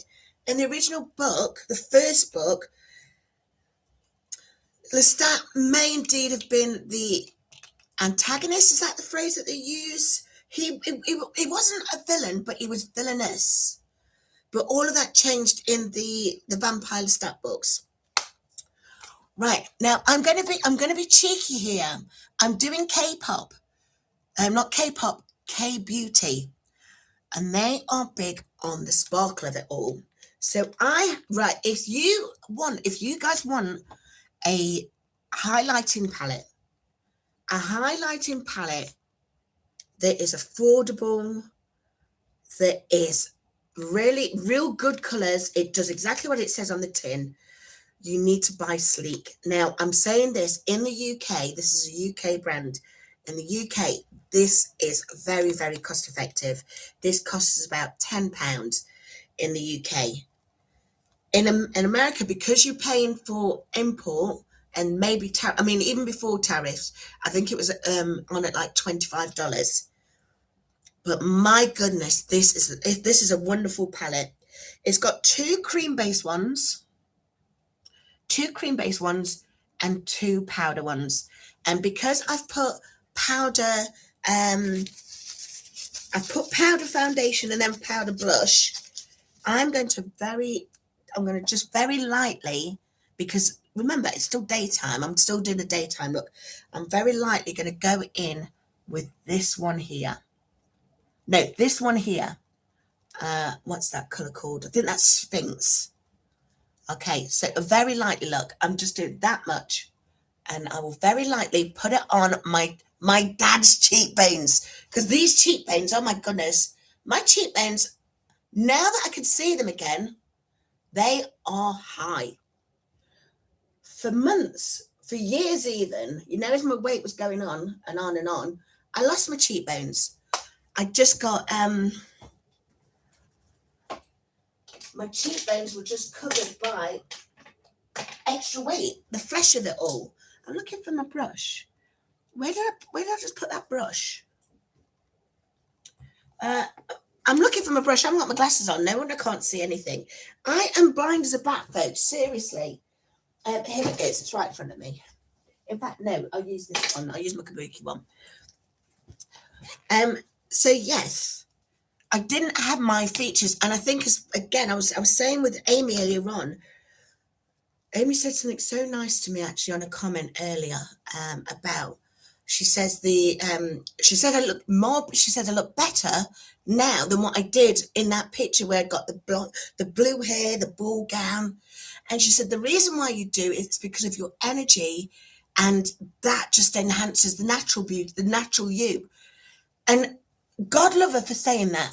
in the original book, the first book, Lestat may indeed have been the antagonist. Is that the phrase that they use? He wasn't a villain, but he was villainous. But all of that changed in the Vampire Lestat books. Right, now I'm gonna be cheeky here. I'm doing K-pop. Not K-pop, K-beauty. And they are big on the sparkle of it all. So if you guys want a highlighting palette that is affordable, that is really real good colors, it does exactly what it says on the tin, you need to buy Sleek. Now, I'm saying this in the UK, this is a UK brand. In the UK, this is very, very cost effective. This costs us about £10 in the UK. In America, because you're paying for import and maybe I mean, even before tariffs, I think it was on at like $25. But my goodness, this is a wonderful palette. It's got two cream based ones, and two powder ones. And because I've put powder, I've put powder foundation and then powder blush, I'm going to just very lightly, because remember, it's still daytime. I'm still doing a daytime look. I'm very lightly going to go in with this one here. No, this one here. What's that color called? I think that's Sphinx. Okay, so a very lightly look. I'm just doing that much, and I will very lightly put it on my dad's cheekbones, because these cheekbones, oh my goodness, my cheekbones, now that I can see them again, they are high. For months, for years even, as my weight was going on and on and on, I lost my cheekbones. I just got my cheekbones were just covered by extra weight, the flesh of it all. I'm looking for my brush. Where did I just put that brush? I'm looking for my brush. I haven't got my glasses on. No wonder I can't see anything. I am blind as a bat, folks. Seriously. Here it is. It's right in front of me. In fact, no, I'll use this one. I'll use my kabuki one. So yes, I didn't have my features, and I think, again, I was saying with Amy earlier on. Amy said something so nice to me actually on a comment earlier about. She says she said I look better now than what I did in that picture where I got the blue hair, the ball gown, and she said the reason why you do is because of your energy, and that just enhances the natural beauty, the natural you. And God love her for saying that,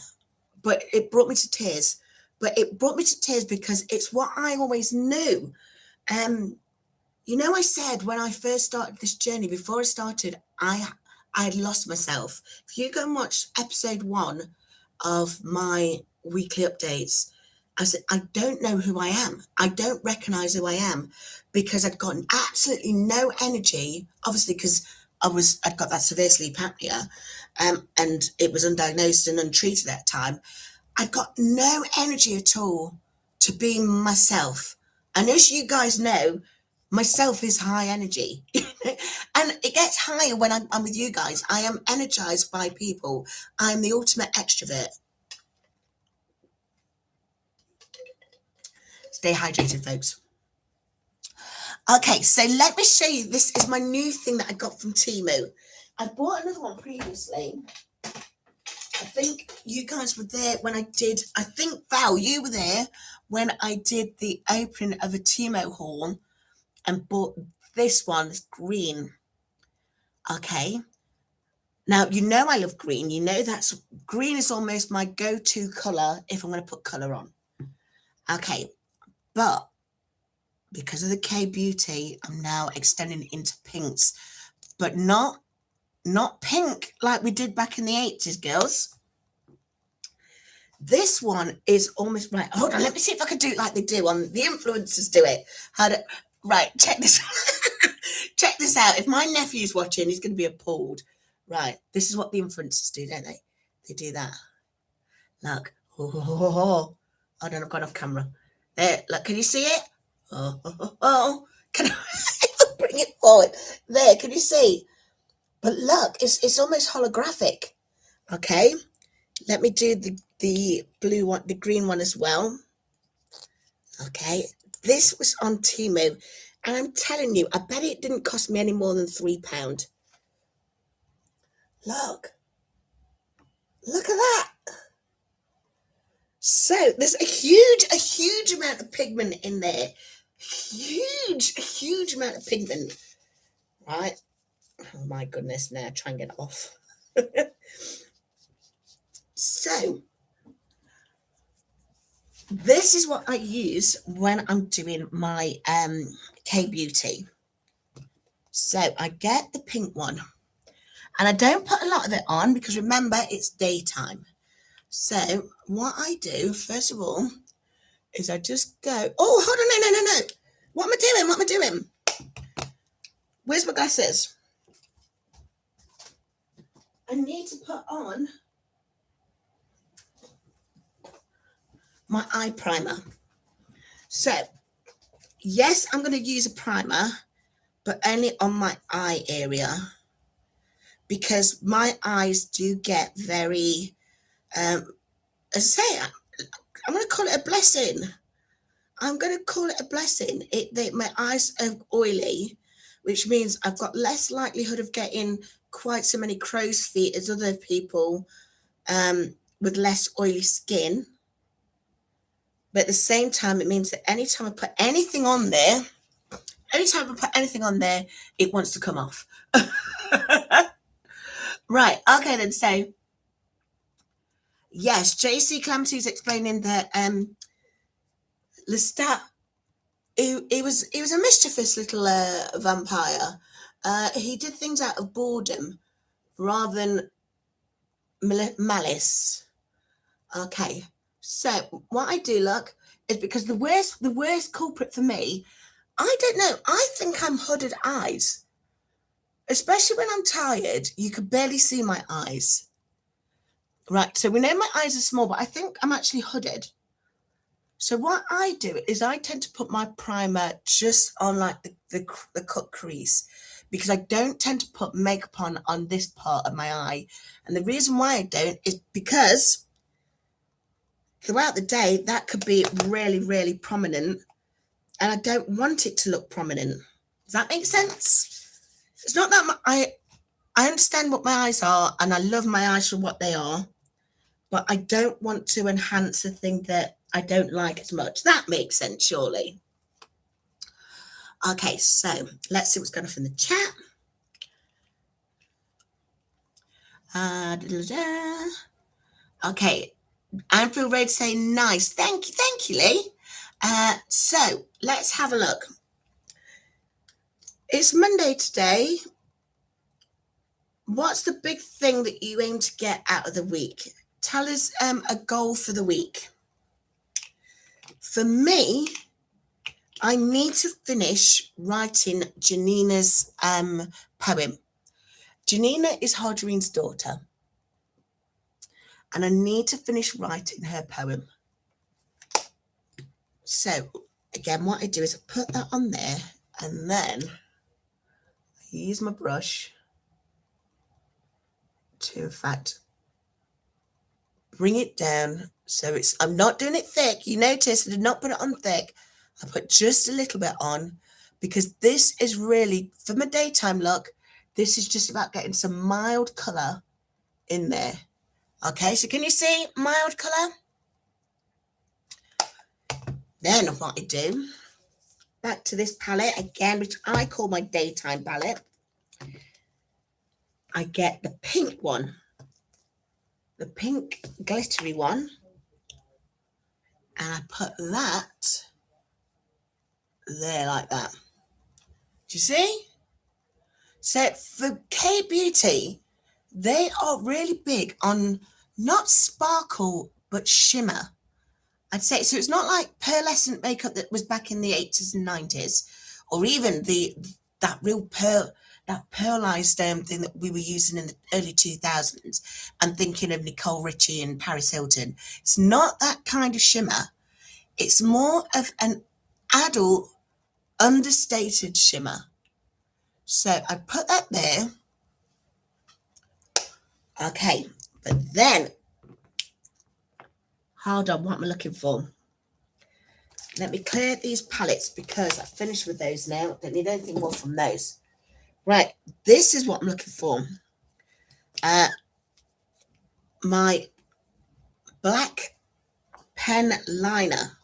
but it brought me to tears. But it brought me to tears because it's what I always knew. I said when I first started this journey, before I started, I had lost myself. If you go and watch episode 1 of my weekly updates, I said, I don't know who I am. I don't recognize who I am, because I'd gotten absolutely no energy, obviously, because I'd got that severe sleep apnea, and it was undiagnosed and untreated at the time. I'd got no energy at all to be myself. And as you guys know, myself is high energy. And it gets higher when I'm with you guys. I am energized by people. I'm the ultimate extrovert. Stay hydrated, folks. Okay, so let me show you. This is my new thing that I got from Temu. I bought another one previously. I think you guys were there when I did. I think, Val, you were there when I did the opening of a Temu haul and bought this one. It's green. Okay. Now, I love green. Green is almost my go-to color if I'm going to put color on. Okay. But because of the K-Beauty, I'm now extending into pinks, but not pink like we did back in the 80s, girls. This one is almost right. Hold on, let me see if I can do it like they do on the influencers do it. Right, check this. Check this out. If my nephew's watching, he's going to be appalled. Right, this is what the influencers do, don't they? They do that. Look. Oh, hold on, I've gone off camera. There, look, can you see it? Oh. Can I bring it forward? There, can you see? But look, it's almost holographic. Okay, let me do the blue one, the green one as well. Okay, this was on Temu, and I'm telling you, I bet it didn't cost me any more than £3. Look at that. So there's a huge amount of pigment in there. Huge amount of pigment. Right? Oh my goodness, now try and get it off. So this is what I use when I'm doing my K-Beauty. So I get the pink one, And I don't put a lot of it on because remember, it's daytime. So what I do, first of all, is I just go, oh, hold on, no. What am I doing? Where's my glasses? I need to put on my eye primer. So, yes, I'm going to use a primer, but only on my eye area because my eyes do get very, as I say, I'm going to call it a blessing. My eyes are oily, which means I've got less likelihood of getting quite so many crow's feet as other people with less oily skin. But at the same time, it means that anytime I put anything on there, it wants to come off. Right. Okay, then. So, yes, JC Calamity is explaining that Lestat, he was a mischievous little vampire. He did things out of boredom rather than malice. Okay. So what I do, look, is because the worst culprit for me, I don't know. I think I'm hooded eyes. Especially when I'm tired, you could barely see my eyes. Right, so we know my eyes are small, but I think I'm actually hooded. So what I do is I tend to put my primer just on like the cut crease because I don't tend to put makeup on this part of my eye. And the reason why I don't is because throughout the day, that could be really, really prominent. And I don't want it to look prominent. Does that make sense? It's not that I understand what my eyes are and I love my eyes for what they are, but I don't want to enhance a thing that I don't like as much. That makes sense, surely. Okay, so let's see what's going on in the chat. Okay, Anfield Road saying nice. Thank you, Lee. So let's have a look. It's Monday today. What's the big thing that you aim to get out of the week? Tell us a goal for the week. For me, I need to finish writing Janina's poem. Janina is Hodrine's daughter. And I need to finish writing her poem. So, again, what I do is I put that on there and then I use my brush to, in fact, bring it down. So I'm not doing it thick. You notice I did not put it on thick. I put just a little bit on because this is really, for my daytime look, this is just about getting some mild colour in there. Okay, so can you see mild colour? Then what I do, back to this palette again, which I call my daytime palette. I get the pink one, the pink glittery one, and I put that there like that. Do you see? So for K-Beauty, they are really big on not sparkle, but shimmer. I'd say, so it's not like pearlescent makeup that was back in the 80s and 90s, or even that real pearlized thing that we were using in the early 2000s and thinking of Nicole Richie and Paris Hilton. It's not that kind of shimmer. It's more of an adult, understated shimmer. So I put that there. Okay, but then, hold on, what am I looking for? Let me clear these palettes because I've finished with those now. Don't need anything more from those. Right, this is what I'm looking for. My black pen liner.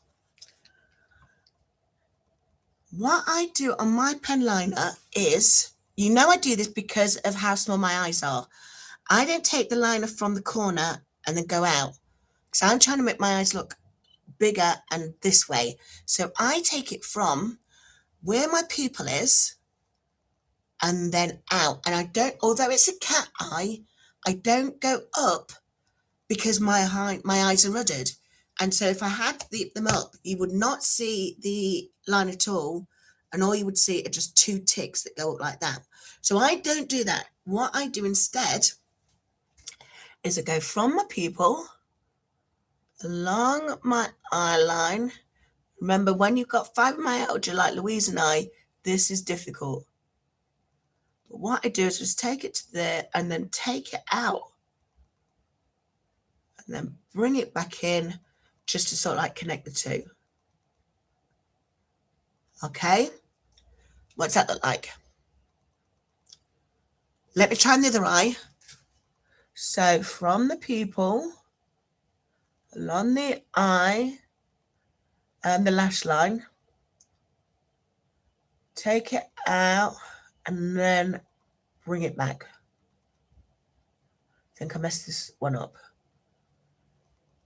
What I do on my pen liner is, you know I do this because of how small my eyes are. I don't take the liner from the corner and then go out because I'm trying to make my eyes look bigger and this way. So I take it from where my pupil is and then out. And I don't, although it's a cat eye, I don't go up because my eyes are hooded. And so if I had them up, you would not see the line at all. And all you would see are just 2 ticks that go up like that. So I don't do that. What I do instead is I go from my pupil along my eye line. Remember, when you've got fibromyalgia like Louise and I, this is difficult. But what I do is just take it to there and then take it out. And then bring it back in just to sort of like connect the two. Okay? What's that look like? Let me try on the other eye. So from the pupil, along the eye and the lash line, take it out and then bring it back. I think I messed this one up.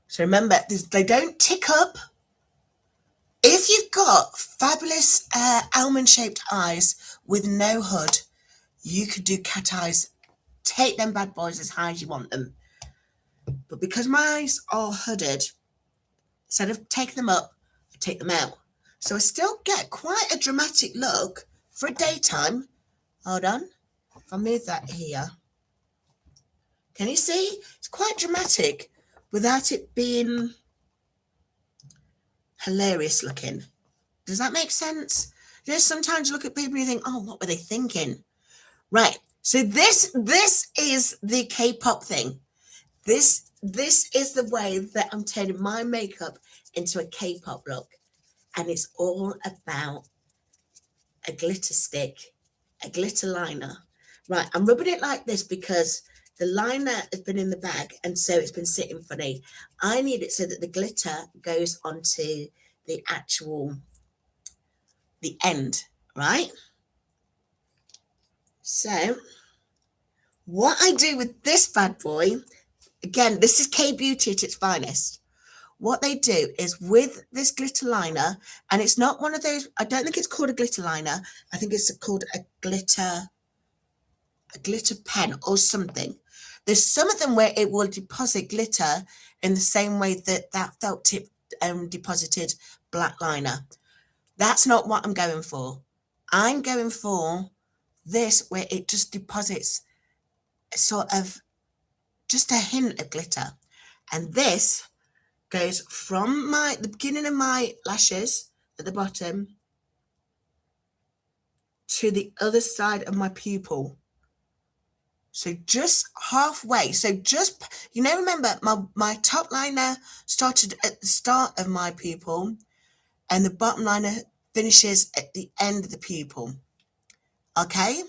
So remember, they don't tick up. If you've got fabulous almond-shaped eyes with no hood, you could do cat eyes. Take them bad boys as high as you want them. But because my eyes are hooded, instead of taking them up, I take them out. So I still get quite a dramatic look for a daytime. Hold on. If I move that here. Can you see? It's quite dramatic without it being hilarious looking. Does that make sense? You know, sometimes you look at people and you think, oh, what were they thinking? Right. So this is the K-pop thing. This is the way that I'm turning my makeup into a K-pop look. And it's all about a glitter stick, a glitter liner. Right, I'm rubbing it like this because the liner has been in the bag and so it's been sitting funny. I need it so that the glitter goes onto the end, right? So what I do with this bad boy, again, this is K-Beauty at its finest. What they do is with this glitter liner, and it's not one of those, I don't think it's called a glitter liner. I think it's called a glitter pen or something. There's some of them where it will deposit glitter in the same way that felt tip deposited black liner. That's not what I'm going for. I'm going for this where it just deposits sort of just a hint of glitter. And this goes from the beginning of my lashes at the bottom to the other side of my pupil. So just halfway. So just, you know, remember my top liner started at the start of my pupil and the bottom liner finishes at the end of the pupil. Okay?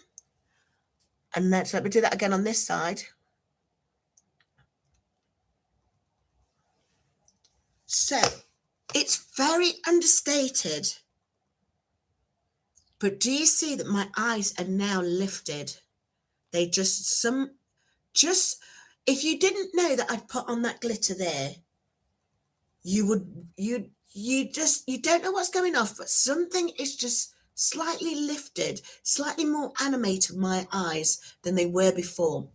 And let me do that again on this side. So it's very understated. But do you see that my eyes are now lifted? They just, if you didn't know that I'd put on that glitter there, you don't know what's going on, but something is just slightly lifted, slightly more animated my eyes than they were before.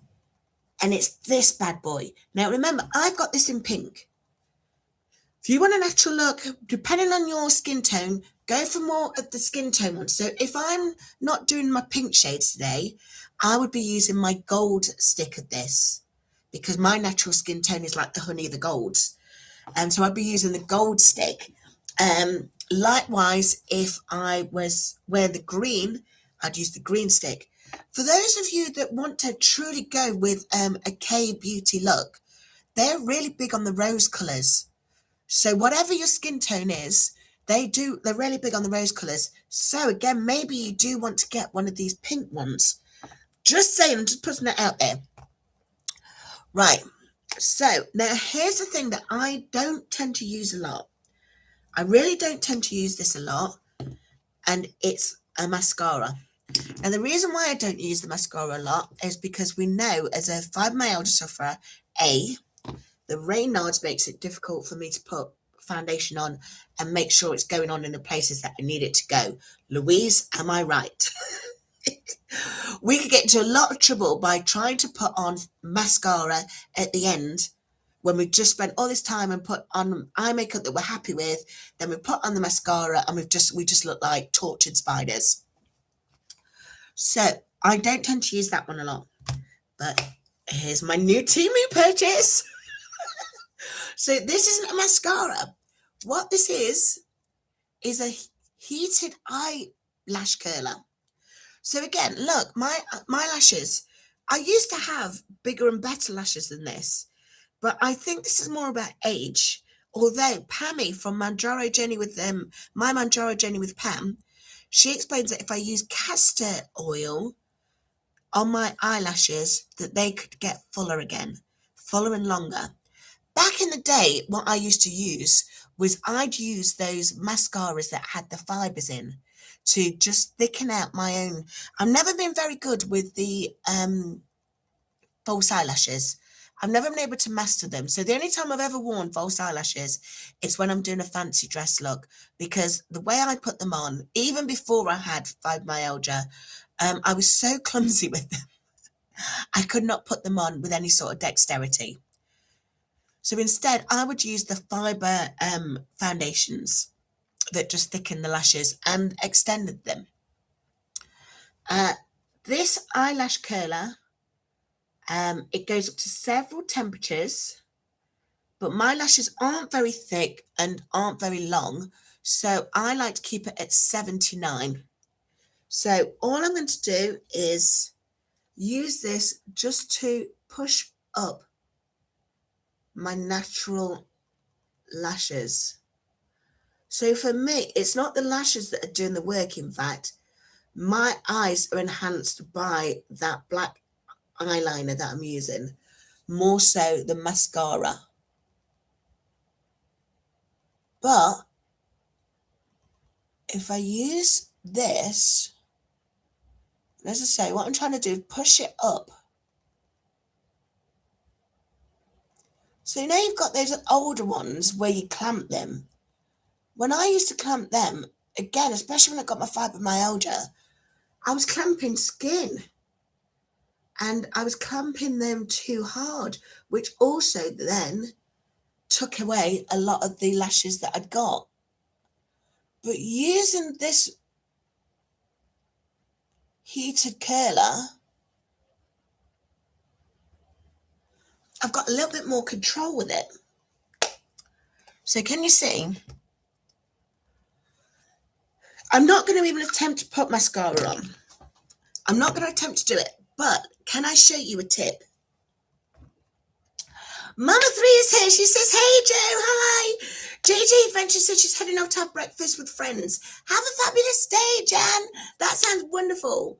And it's this bad boy. Now remember, I've got this in pink. If you want a natural look, depending on your skin tone, go for more of the skin tone one. So if I'm not doing my pink shades today, I would be using my gold stick of this because my natural skin tone is like the honey of the golds. And so I'd be using the gold stick. Likewise, if I was wearing the green, I'd use the green stick. For those of you that want to truly go with a K-Beauty look, they're really big on the rose colours. So whatever your skin tone is, they're really big on the rose colours. So again, maybe you do want to get one of these pink ones. Just saying, I'm just putting it out there. Right. So now here's the thing that I don't tend to use a lot. I really don't tend to use this a lot. And it's a mascara. And the reason why I don't use the mascara a lot is because we know as a fibromyalgia sufferer, the Raynaud's makes it difficult for me to put foundation on and make sure it's going on in the places that I need it to go. Louise, am I right? We could get into a lot of trouble by trying to put on mascara at the end when we just spent all this time and put on eye makeup that we're happy with. Then we put on the mascara and we just look like tortured spiders. So I don't tend to use that one a lot, but here's my new Temu purchase. So this isn't a mascara. What this is a heated eyelash curler. So again, look, my lashes, I used to have bigger and better lashes than this, but I think this is more about age. Although Pammy from Mounjaro Journey with my Mounjaro Journey with Pam, she explains that if I use castor oil on my eyelashes, that they could get fuller again, fuller and longer. Back in the day, what I used to use was I'd use those mascaras that had the fibres in to just thicken out my own. I've never been very good with the false eyelashes. I've never been able to master them. So the only time I've ever worn false eyelashes is when I'm doing a fancy dress look, because the way I put them on, even before I had fibromyalgia, I was so clumsy with them. I could not put them on with any sort of dexterity. So instead, I would use the fibre foundations that just thicken the lashes and extended them. This eyelash curler, it goes up to several temperatures, but my lashes aren't very thick and aren't very long, so I like to keep it at 79. So all I'm going to do is use this just to push up my natural lashes. So for me, it's not the lashes that are doing the work. In fact, my eyes are enhanced by that black eyeliner that I'm using, more so than mascara. But if I use this, as I say, what I'm trying to do is push it up. So you know you've got those older ones where you clamp them. When I used to clamp them, again, especially when I got my fibromyalgia, I was clamping skin. And I was clamping them too hard, which also then took away a lot of the lashes that I'd got. But using this heated curler, I've got a little bit more control with it. So can you see? I'm not going to even attempt to put mascara on. I'm not going to attempt to do it, but can I show you a tip? Mama 3 is here. She says, hey, Joe, hi. JJ Adventure says she's heading out to have breakfast with friends. Have a fabulous day, Jan. That sounds wonderful.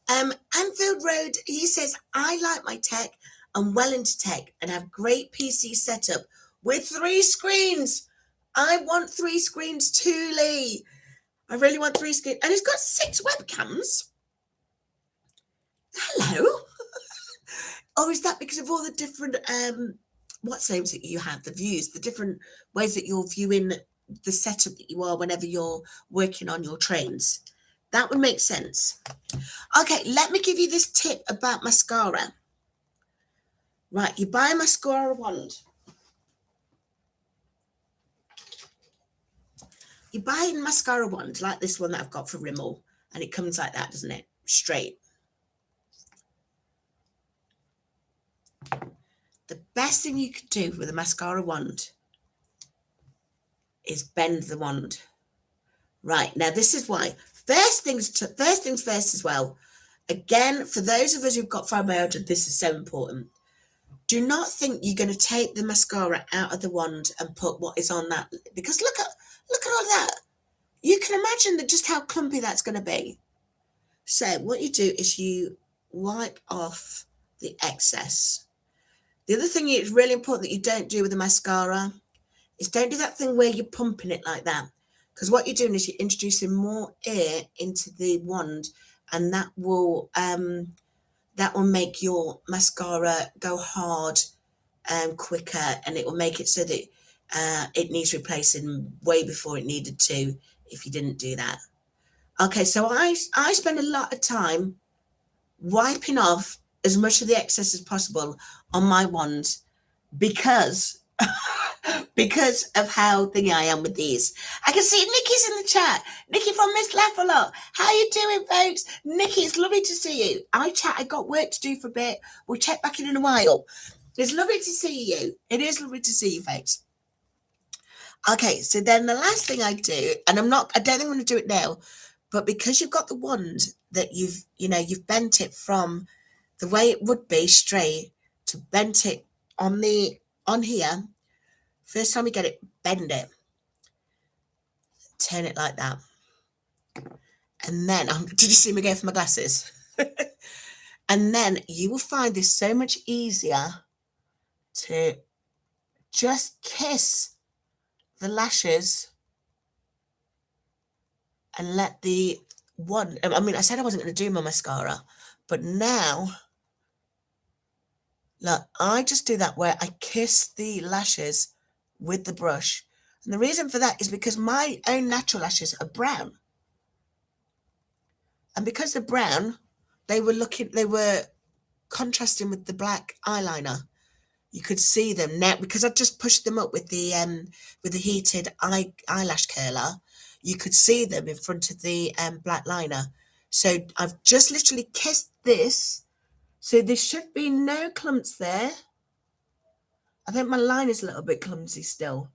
Anfield Road, he says, I like my tech. I'm well into tech and have great PC setup with 3 screens. I want 3 screens too, Lee. I really want 3 screens. And it's got 6 webcams. Hello. Or is that because of all the different what's names that you have, the views, the different ways that you're viewing the setup that you are whenever you're working on your trains? That would make sense. Okay, let me give you this tip about mascara. Right, you buy a mascara wand. You buy a mascara wand like this one that I've got for Rimmel, and it comes like that, doesn't it? Straight. The best thing you could do with a mascara wand is bend the wand. Right, now this is why. First things first as well. Again, for those of us who've got fibromyalgia, this is so important. Do not think you're going to take the mascara out of the wand and put what is on that, because look at all that. You can imagine that just how clumpy that's going to be. So what you do is you wipe off the excess. The other thing it's really important that you don't do with the mascara is don't do that thing where you're pumping it like that, because what you're doing is you're introducing more air into the wand, and that will make your mascara go hard quicker, and it will make it so that it needs replacing way before it needed to if you didn't do that. Okay, so I spend a lot of time wiping off as much of the excess as possible on my wands because because of how thingy I am with these. I can see Nikki's in the chat. Nikki from Miss Laugh a Lot. How you doing, folks? Nikki, it's lovely to see you. I got work to do for a bit. We'll check back in a while. It's lovely to see you. It is lovely to see you, folks. Okay, so then the last thing I do, and I don't think I'm going to do it now, but because you've got the wand that you've bent it from the way it would be straight to bent it on here. First time you get it, bend it, turn it like that, and then did you see me go for my glasses? And then you will find this so much easier to just kiss the lashes and let the wand. I mean, I said I wasn't going to do my mascara, but now look, I just do that where I kiss the lashes with the brush. And the reason for that is because my own natural lashes are brown. And because they're brown, they were contrasting with the black eyeliner. You could see them now because I just pushed them up with the heated eyelash curler. You could see them in front of the black liner. So I've just literally kissed this. So there should be no clumps there. I think my line is a little bit clumsy still.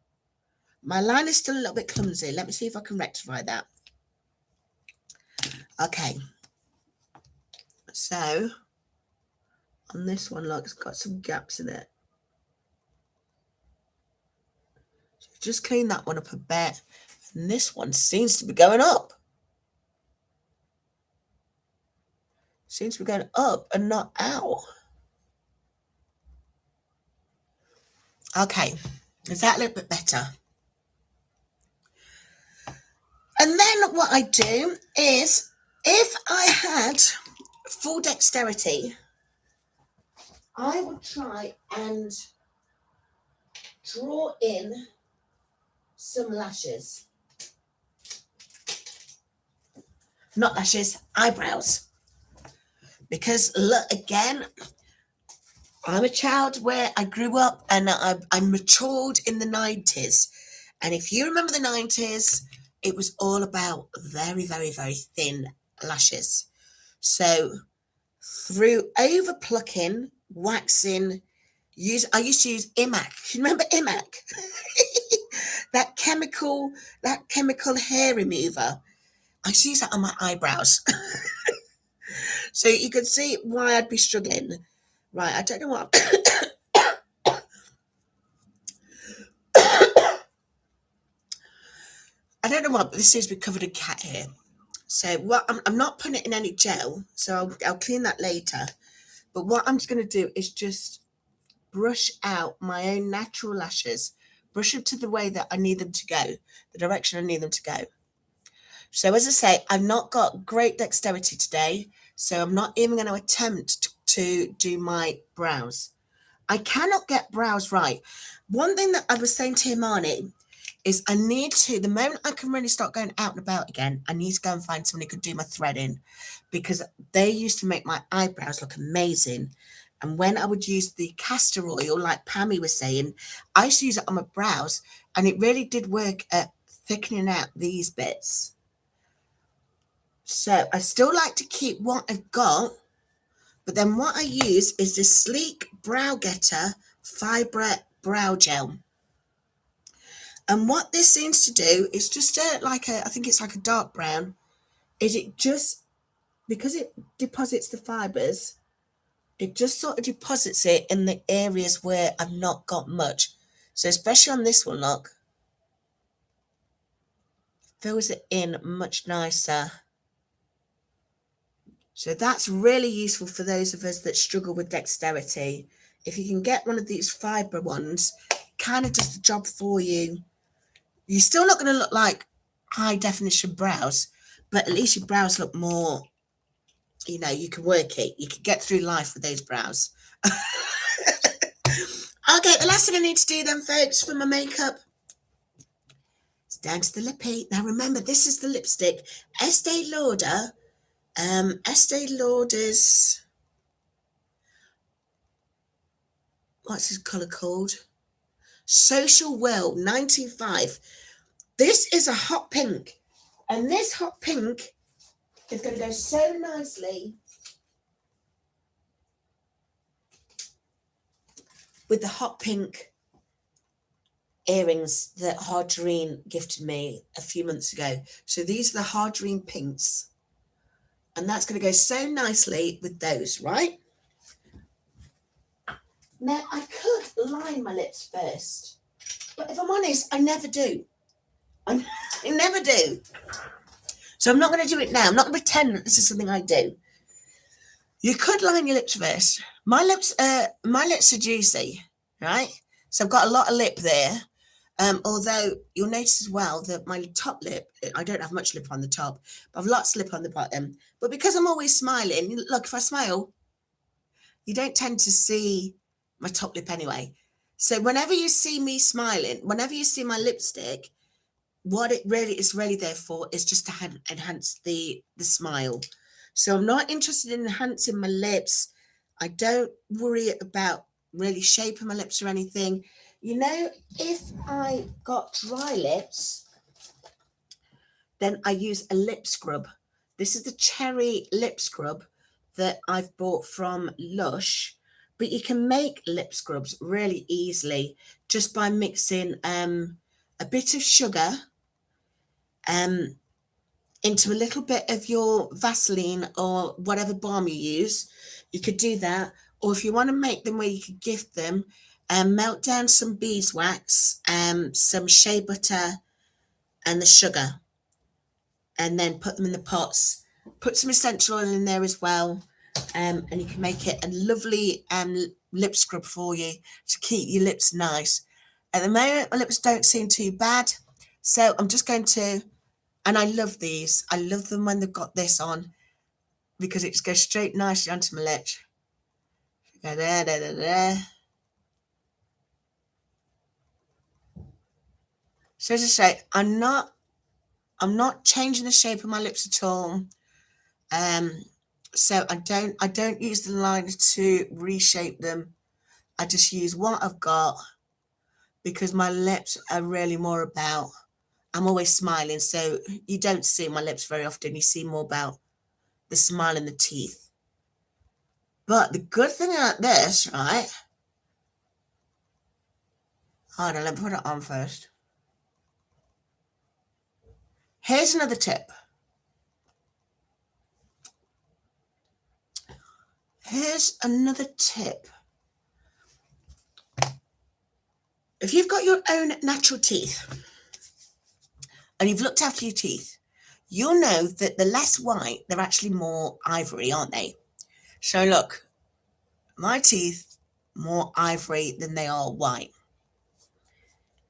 My line is still a little bit clumsy. Let me see if I can rectify that. Okay. So on this one, look, it's got some gaps in it. So just clean that one up a bit. And this one seems to be going up. Seems to be going up and not out. Okay. Is that a little bit better? And then what I do is, if I had full dexterity, I would try and draw in some lashes. Not lashes, eyebrows. Because look, again, I'm a child where I grew up and I matured in the 90s. And if you remember the 90s, it was all about very, very, very thin lashes. So through over plucking, waxing, I used to use Imac. You remember Imac? that chemical hair remover. I used to use that on my eyebrows. So you can see why I'd be struggling. Right, I don't know what. I don't know what, but this seems to be covered in cat hair. So what I'm not putting it in any gel, so I'll clean that later. But what I'm just going to do is just brush out my own natural lashes, brush them to the way that I need them to go, the direction I need them to go. So as I say, I've not got great dexterity today, so I'm not even going to attempt to do my brows. I cannot get brows right. One thing that I was saying to Imani is I need to, the moment I can really start going out and about again, I need to go and find someone who could do my threading, because they used to make my eyebrows look amazing. And when I would use the castor oil, like Pammy was saying, I used to use it on my brows, and it really did work at thickening out these bits. So I still like to keep what I've got, but then what I use is this Sleek Brow Getter Fibre Brow Gel. And what this seems to do is just I think it's like a dark brown, is it just, because it deposits the fibres, it just sort of deposits it in the areas where I've not got much. So especially on this one, look, fills it in much nicer. So that's really useful for those of us that struggle with dexterity. If you can get one of these fibre ones, it kind of does the job for you. You're still not going to look like high definition brows, but at least your brows look more, you can work it. You can get through life with those brows. Okay, the last thing I need to do then, folks, for my makeup It's down to the lippy. Now remember, this is the lipstick. Estee Lauder. Estee Lauder's, what's his colour called? Social Will 95. This is a hot pink. And this hot pink is going to go so nicely with the hot pink earrings that Hardreen gifted me a few months ago. So these are the Hardreen pinks. And that's going to go so nicely with those, right? Now, I could line my lips first. But if I'm honest, I never do. I never do. So I'm not going to do it now. I'm not going to pretend that this is something I do. You could line your lips first. My lips are juicy, right? So I've got a lot of lip there. Although you'll notice as well that my top lip, I don't have much lip on the top, but I've lots of lip on the bottom. But because I'm always smiling, look, if I smile, you don't tend to see my top lip anyway. So whenever you see me smiling, whenever you see my lipstick, what it really is really there for is just to enhance the smile. So I'm not interested in enhancing my lips. I don't worry about really shaping my lips or anything. You know, if I got dry lips, then I use a lip scrub. This is the cherry lip scrub that I've bought from Lush. But you can make lip scrubs really easily just by mixing a bit of sugar into a little bit of your Vaseline or whatever balm you use. You could do that. Or if you want to make them where you could gift them, melt down some beeswax, some shea butter and the sugar, and then put them in the pots. Put some essential oil in there as well, and you can make it a lovely lip scrub for you to keep your lips nice. At the moment, my lips don't seem too bad, so I'm just going to, and I love these. I love them when they've got this on because it just goes straight nicely onto my lips. Go there, there, there, there. So as I say, I'm not changing the shape of my lips at all. So I don't use the liner to reshape them. I just use what I've got because my lips are really more about, I'm always smiling, so you don't see my lips very often. You see more about the smile and the teeth. But the good thing about this, right? Hold on, let me put it on first. Here's another tip. Here's another tip. If you've got your own natural teeth and you've looked after your teeth, you'll know that the less white, they're actually more ivory, aren't they? So look, my teeth more ivory than they are white.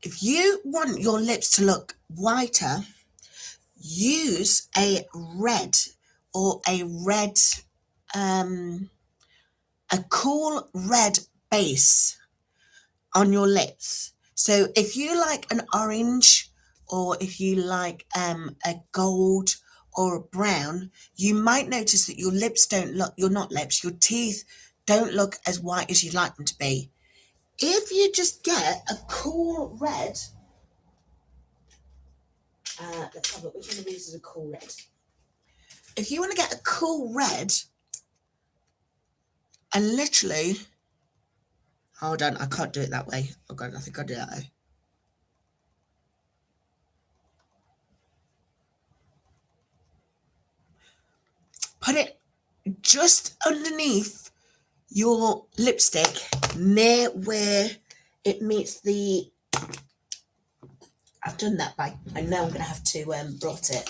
If you want your lips to look whiter, use a red or a cool red base on your lips. So if you like an orange, or if you like a gold or a brown, you might notice that your lips don't look, your teeth don't look as white as you'd like them to be. If you just get a cool red, let's have a look, which one of these is a cool red? If you want to get a cool red, and literally, hold on, I can't do it that way. Oh God, I think I'll do it that way. Put it just underneath your lipstick, near where it meets the, I've done that by, I know I'm going to have to blot it.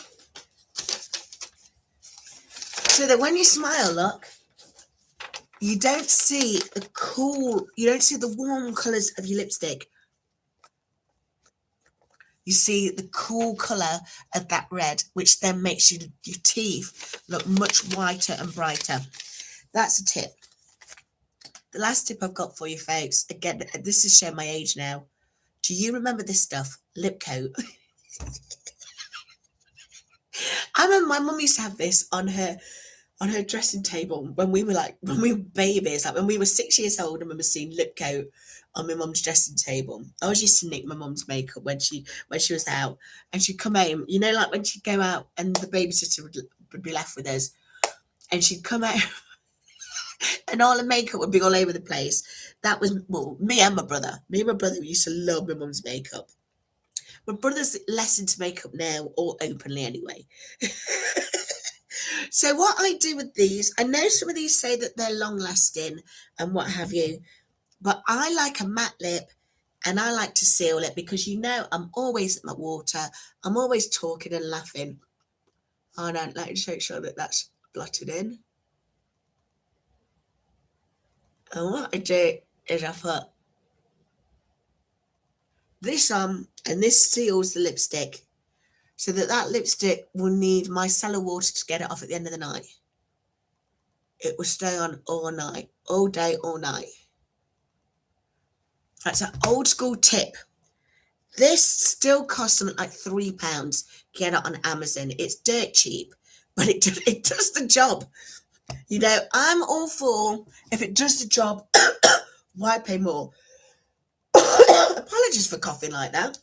So that when you smile, look, you don't see the cool, you don't see the warm colours of your lipstick. You see the cool colour of that red, which then makes your teeth look much whiter and brighter. That's a tip. The last tip I've got for you folks, again, this is showing my age now. Do you remember this stuff? Lip coat. I remember my mum used to have this on her dressing table when we were babies, like when we were 6 years old. I remember seeing lip coat on my mum's dressing table. I always used to nick my mum's makeup when she was out, and she'd come home, you know, like when she'd go out and the babysitter would be left with us, and she'd come out and all the makeup would be all over the place. That was, well, me and my brother. Me and my brother used to love my mum's makeup. My brother's less into makeup now, or openly anyway. So what I do with these, I know some of these say that they're long lasting and what have you, but I like a matte lip and I like to seal it because, you know, I'm always at my water. I'm always talking and laughing. I don't like to make sure that that's blotted in. And what I do is I put this on, and this seals the lipstick so that lipstick will need micellar water to get it off at the end of the night. It will stay on all night, all day, all night. That's an old school tip. This still costs something like £3. Get it on Amazon. It's dirt cheap, but it does the job. You know, I'm all for, if it does the job, why pay more? Apologies for coughing like that.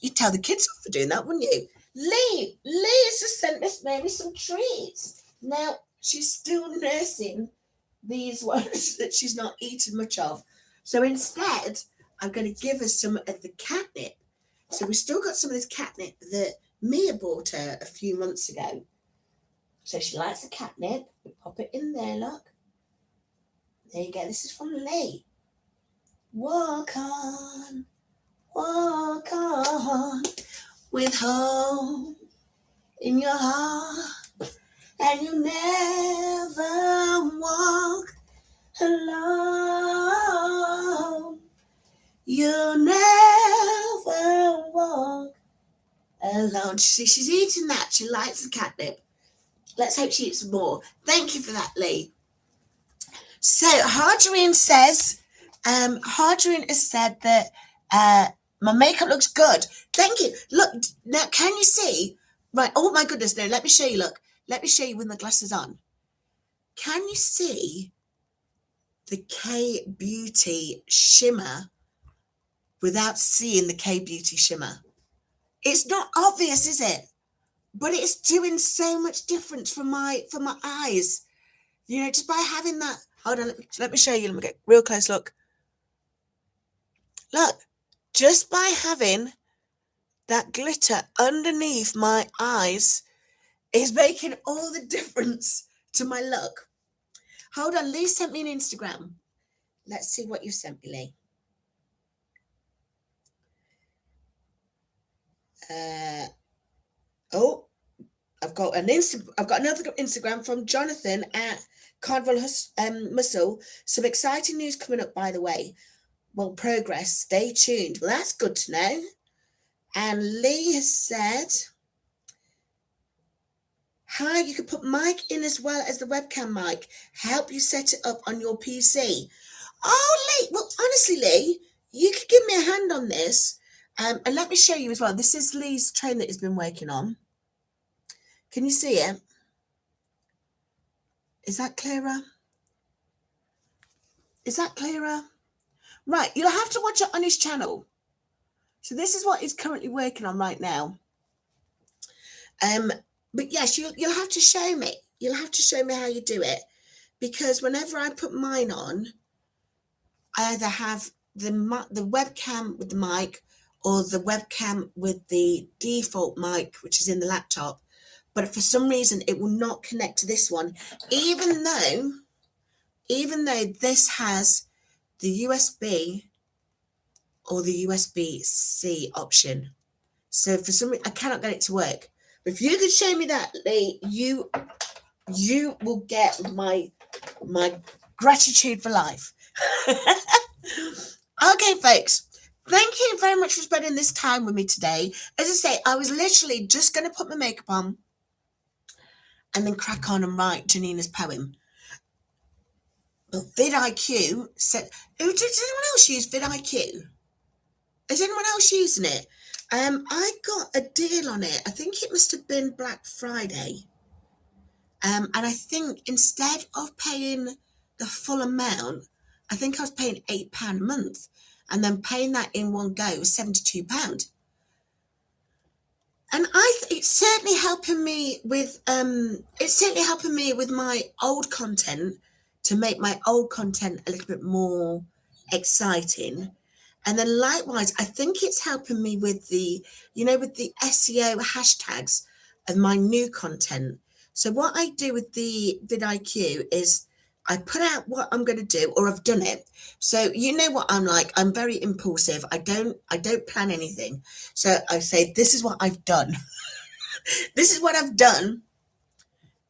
You'd tell the kids off for doing that, wouldn't you? Lee has just sent Miss Mary some treats. Now, she's still nursing these ones that she's not eaten much of. So instead, I'm going to give her some of the catnip. So we've still got some of this catnip that Mia bought her a few months ago. So she likes the catnip. We pop it in there, look. There you go. This is from Lee. Walk on, with hope in your heart, and you never walk alone. You never walk alone. See, she's eating that. She likes the catnip. Let's hope she eats more. Thank you for that, Lee. So Hadrian has said that my makeup looks good. Thank you. Look, now can you see? Right, oh my goodness, no, let me show you, look. Let me show you with my glasses on. Can you see the K-Beauty shimmer without seeing the K-Beauty shimmer? It's not obvious, is it? But it's doing so much difference for my eyes. You know, just by having that. Hold on, let me show you. Let me get real close look. Look, just by having that glitter underneath my eyes is making all the difference to my look. Hold on, Lee sent me an Instagram. Let's see what you sent me, Lee. I've got another Instagram from Jonathan at Carnival Muscle. Some exciting news coming up, by the way. Well, progress. Stay tuned. Well, that's good to know. And Lee has said, hi, you could put mic in as well as the webcam mic. Help you set it up on your PC. Oh, Lee. Well, honestly, Lee, you could give me a hand on this. And let me show you as well. This is Lee's train that he's been working on. Can you see it? Is that clearer? Is that clearer? Right, you'll have to watch it on his channel. So this is what he's currently working on right now. But yes, you'll have to show me. You'll have to show me how you do it. Because whenever I put mine on, I either have the webcam with the mic or the webcam with the default mic, which is in the laptop. But for some reason, it will not connect to this one, even though this has the USB or the USB-C option. So for some reason, I cannot get it to work. But if you could show me that, Lee, you will get my gratitude for life. Okay, folks. Thank you very much for spending this time with me today. As I say, I was literally just going to put my makeup on and then crack on and write Janina's poem. Well, vidIQ said, did anyone else use vidIQ? Is anyone else using it? I got a deal on it. I think it must have been Black Friday. And I think instead of paying the full amount, I think I was paying £8 a month, and then paying that in one go was £72. And it's certainly helping me with my old content, to make my old content a little bit more exciting. And then likewise, I think it's helping me with with the SEO hashtags of my new content. So what I do with the vidIQ is I put out what I'm going to do, or I've done it. So you know what I'm like. I'm very impulsive. I don't plan anything. So I say, this is what I've done. This is what I've done.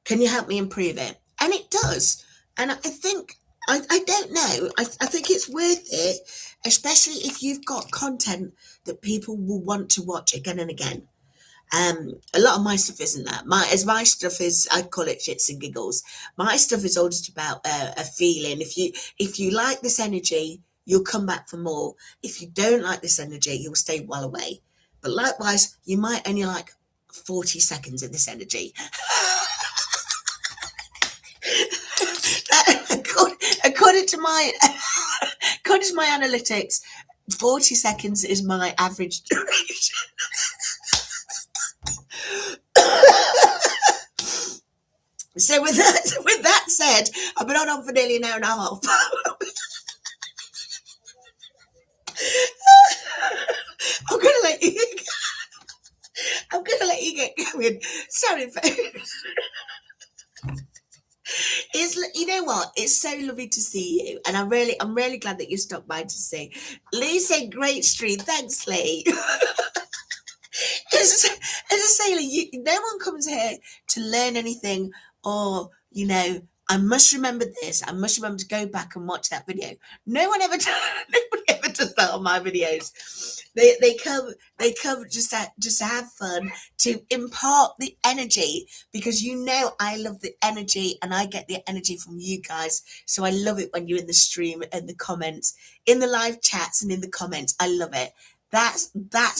Can you help me improve it? And it does. And I think, I don't know, I think it's worth it, especially if you've got content that people will want to watch again and again. A lot of my stuff isn't that. My stuff is, I call it shits and giggles. My stuff is all just about a feeling. If you like this energy, you'll come back for more. If you don't like this energy, you'll stay well away. But likewise, you might only like 40 seconds of this energy. according to my analytics, 40 seconds is my average duration. So with that said, I've been on for nearly an hour and a half. I'm gonna let you get going. Sorry, folks. You know what? It's so lovely to see you, and I'm really glad that you stopped by to see. Lee said, "Great stream, thanks, Lee." As a sailor, no one comes here to learn anything, or I must remember this. I must remember to go back and watch that video. No one ever does that on my videos. They come just to have fun, to impart the energy, because I love the energy, and I get the energy from you guys. So I love it when you're in the stream and the comments, in the live chats and in the comments. I love it. That's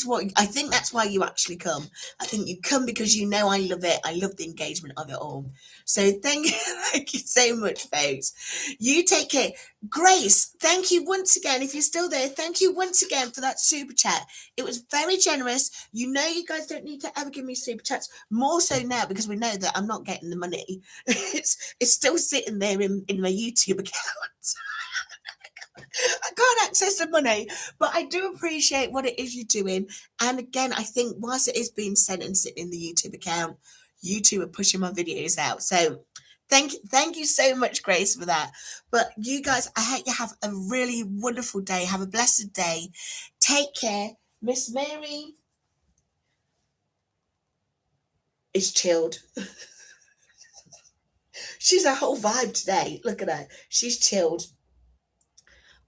what I think. That's why you actually come. I think you come because I love it. I love the engagement of it all. So thank you so much, folks. You take care. Grace, thank you once again. If you're still there, thank you once again for that super chat. It was very generous. You guys don't need to ever give me super chats. More so now, because we know that I'm not getting the money. It's still sitting there in my YouTube account. I can't access the money, but I do appreciate what it is you're doing. And again, I think whilst it is being sent and sitting in the YouTube account, YouTube are pushing my videos out. So thank you so much, Grace, for that. But you guys, I hope you have a really wonderful day. Have a blessed day. Take care. Miss Mary is chilled. She's a whole vibe today. Look at her. She's chilled.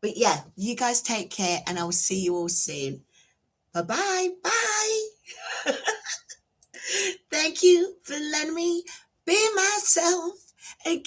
But yeah, you guys take care, and I will see you all soon. Bye-bye. Bye. Thank you for letting me be myself again.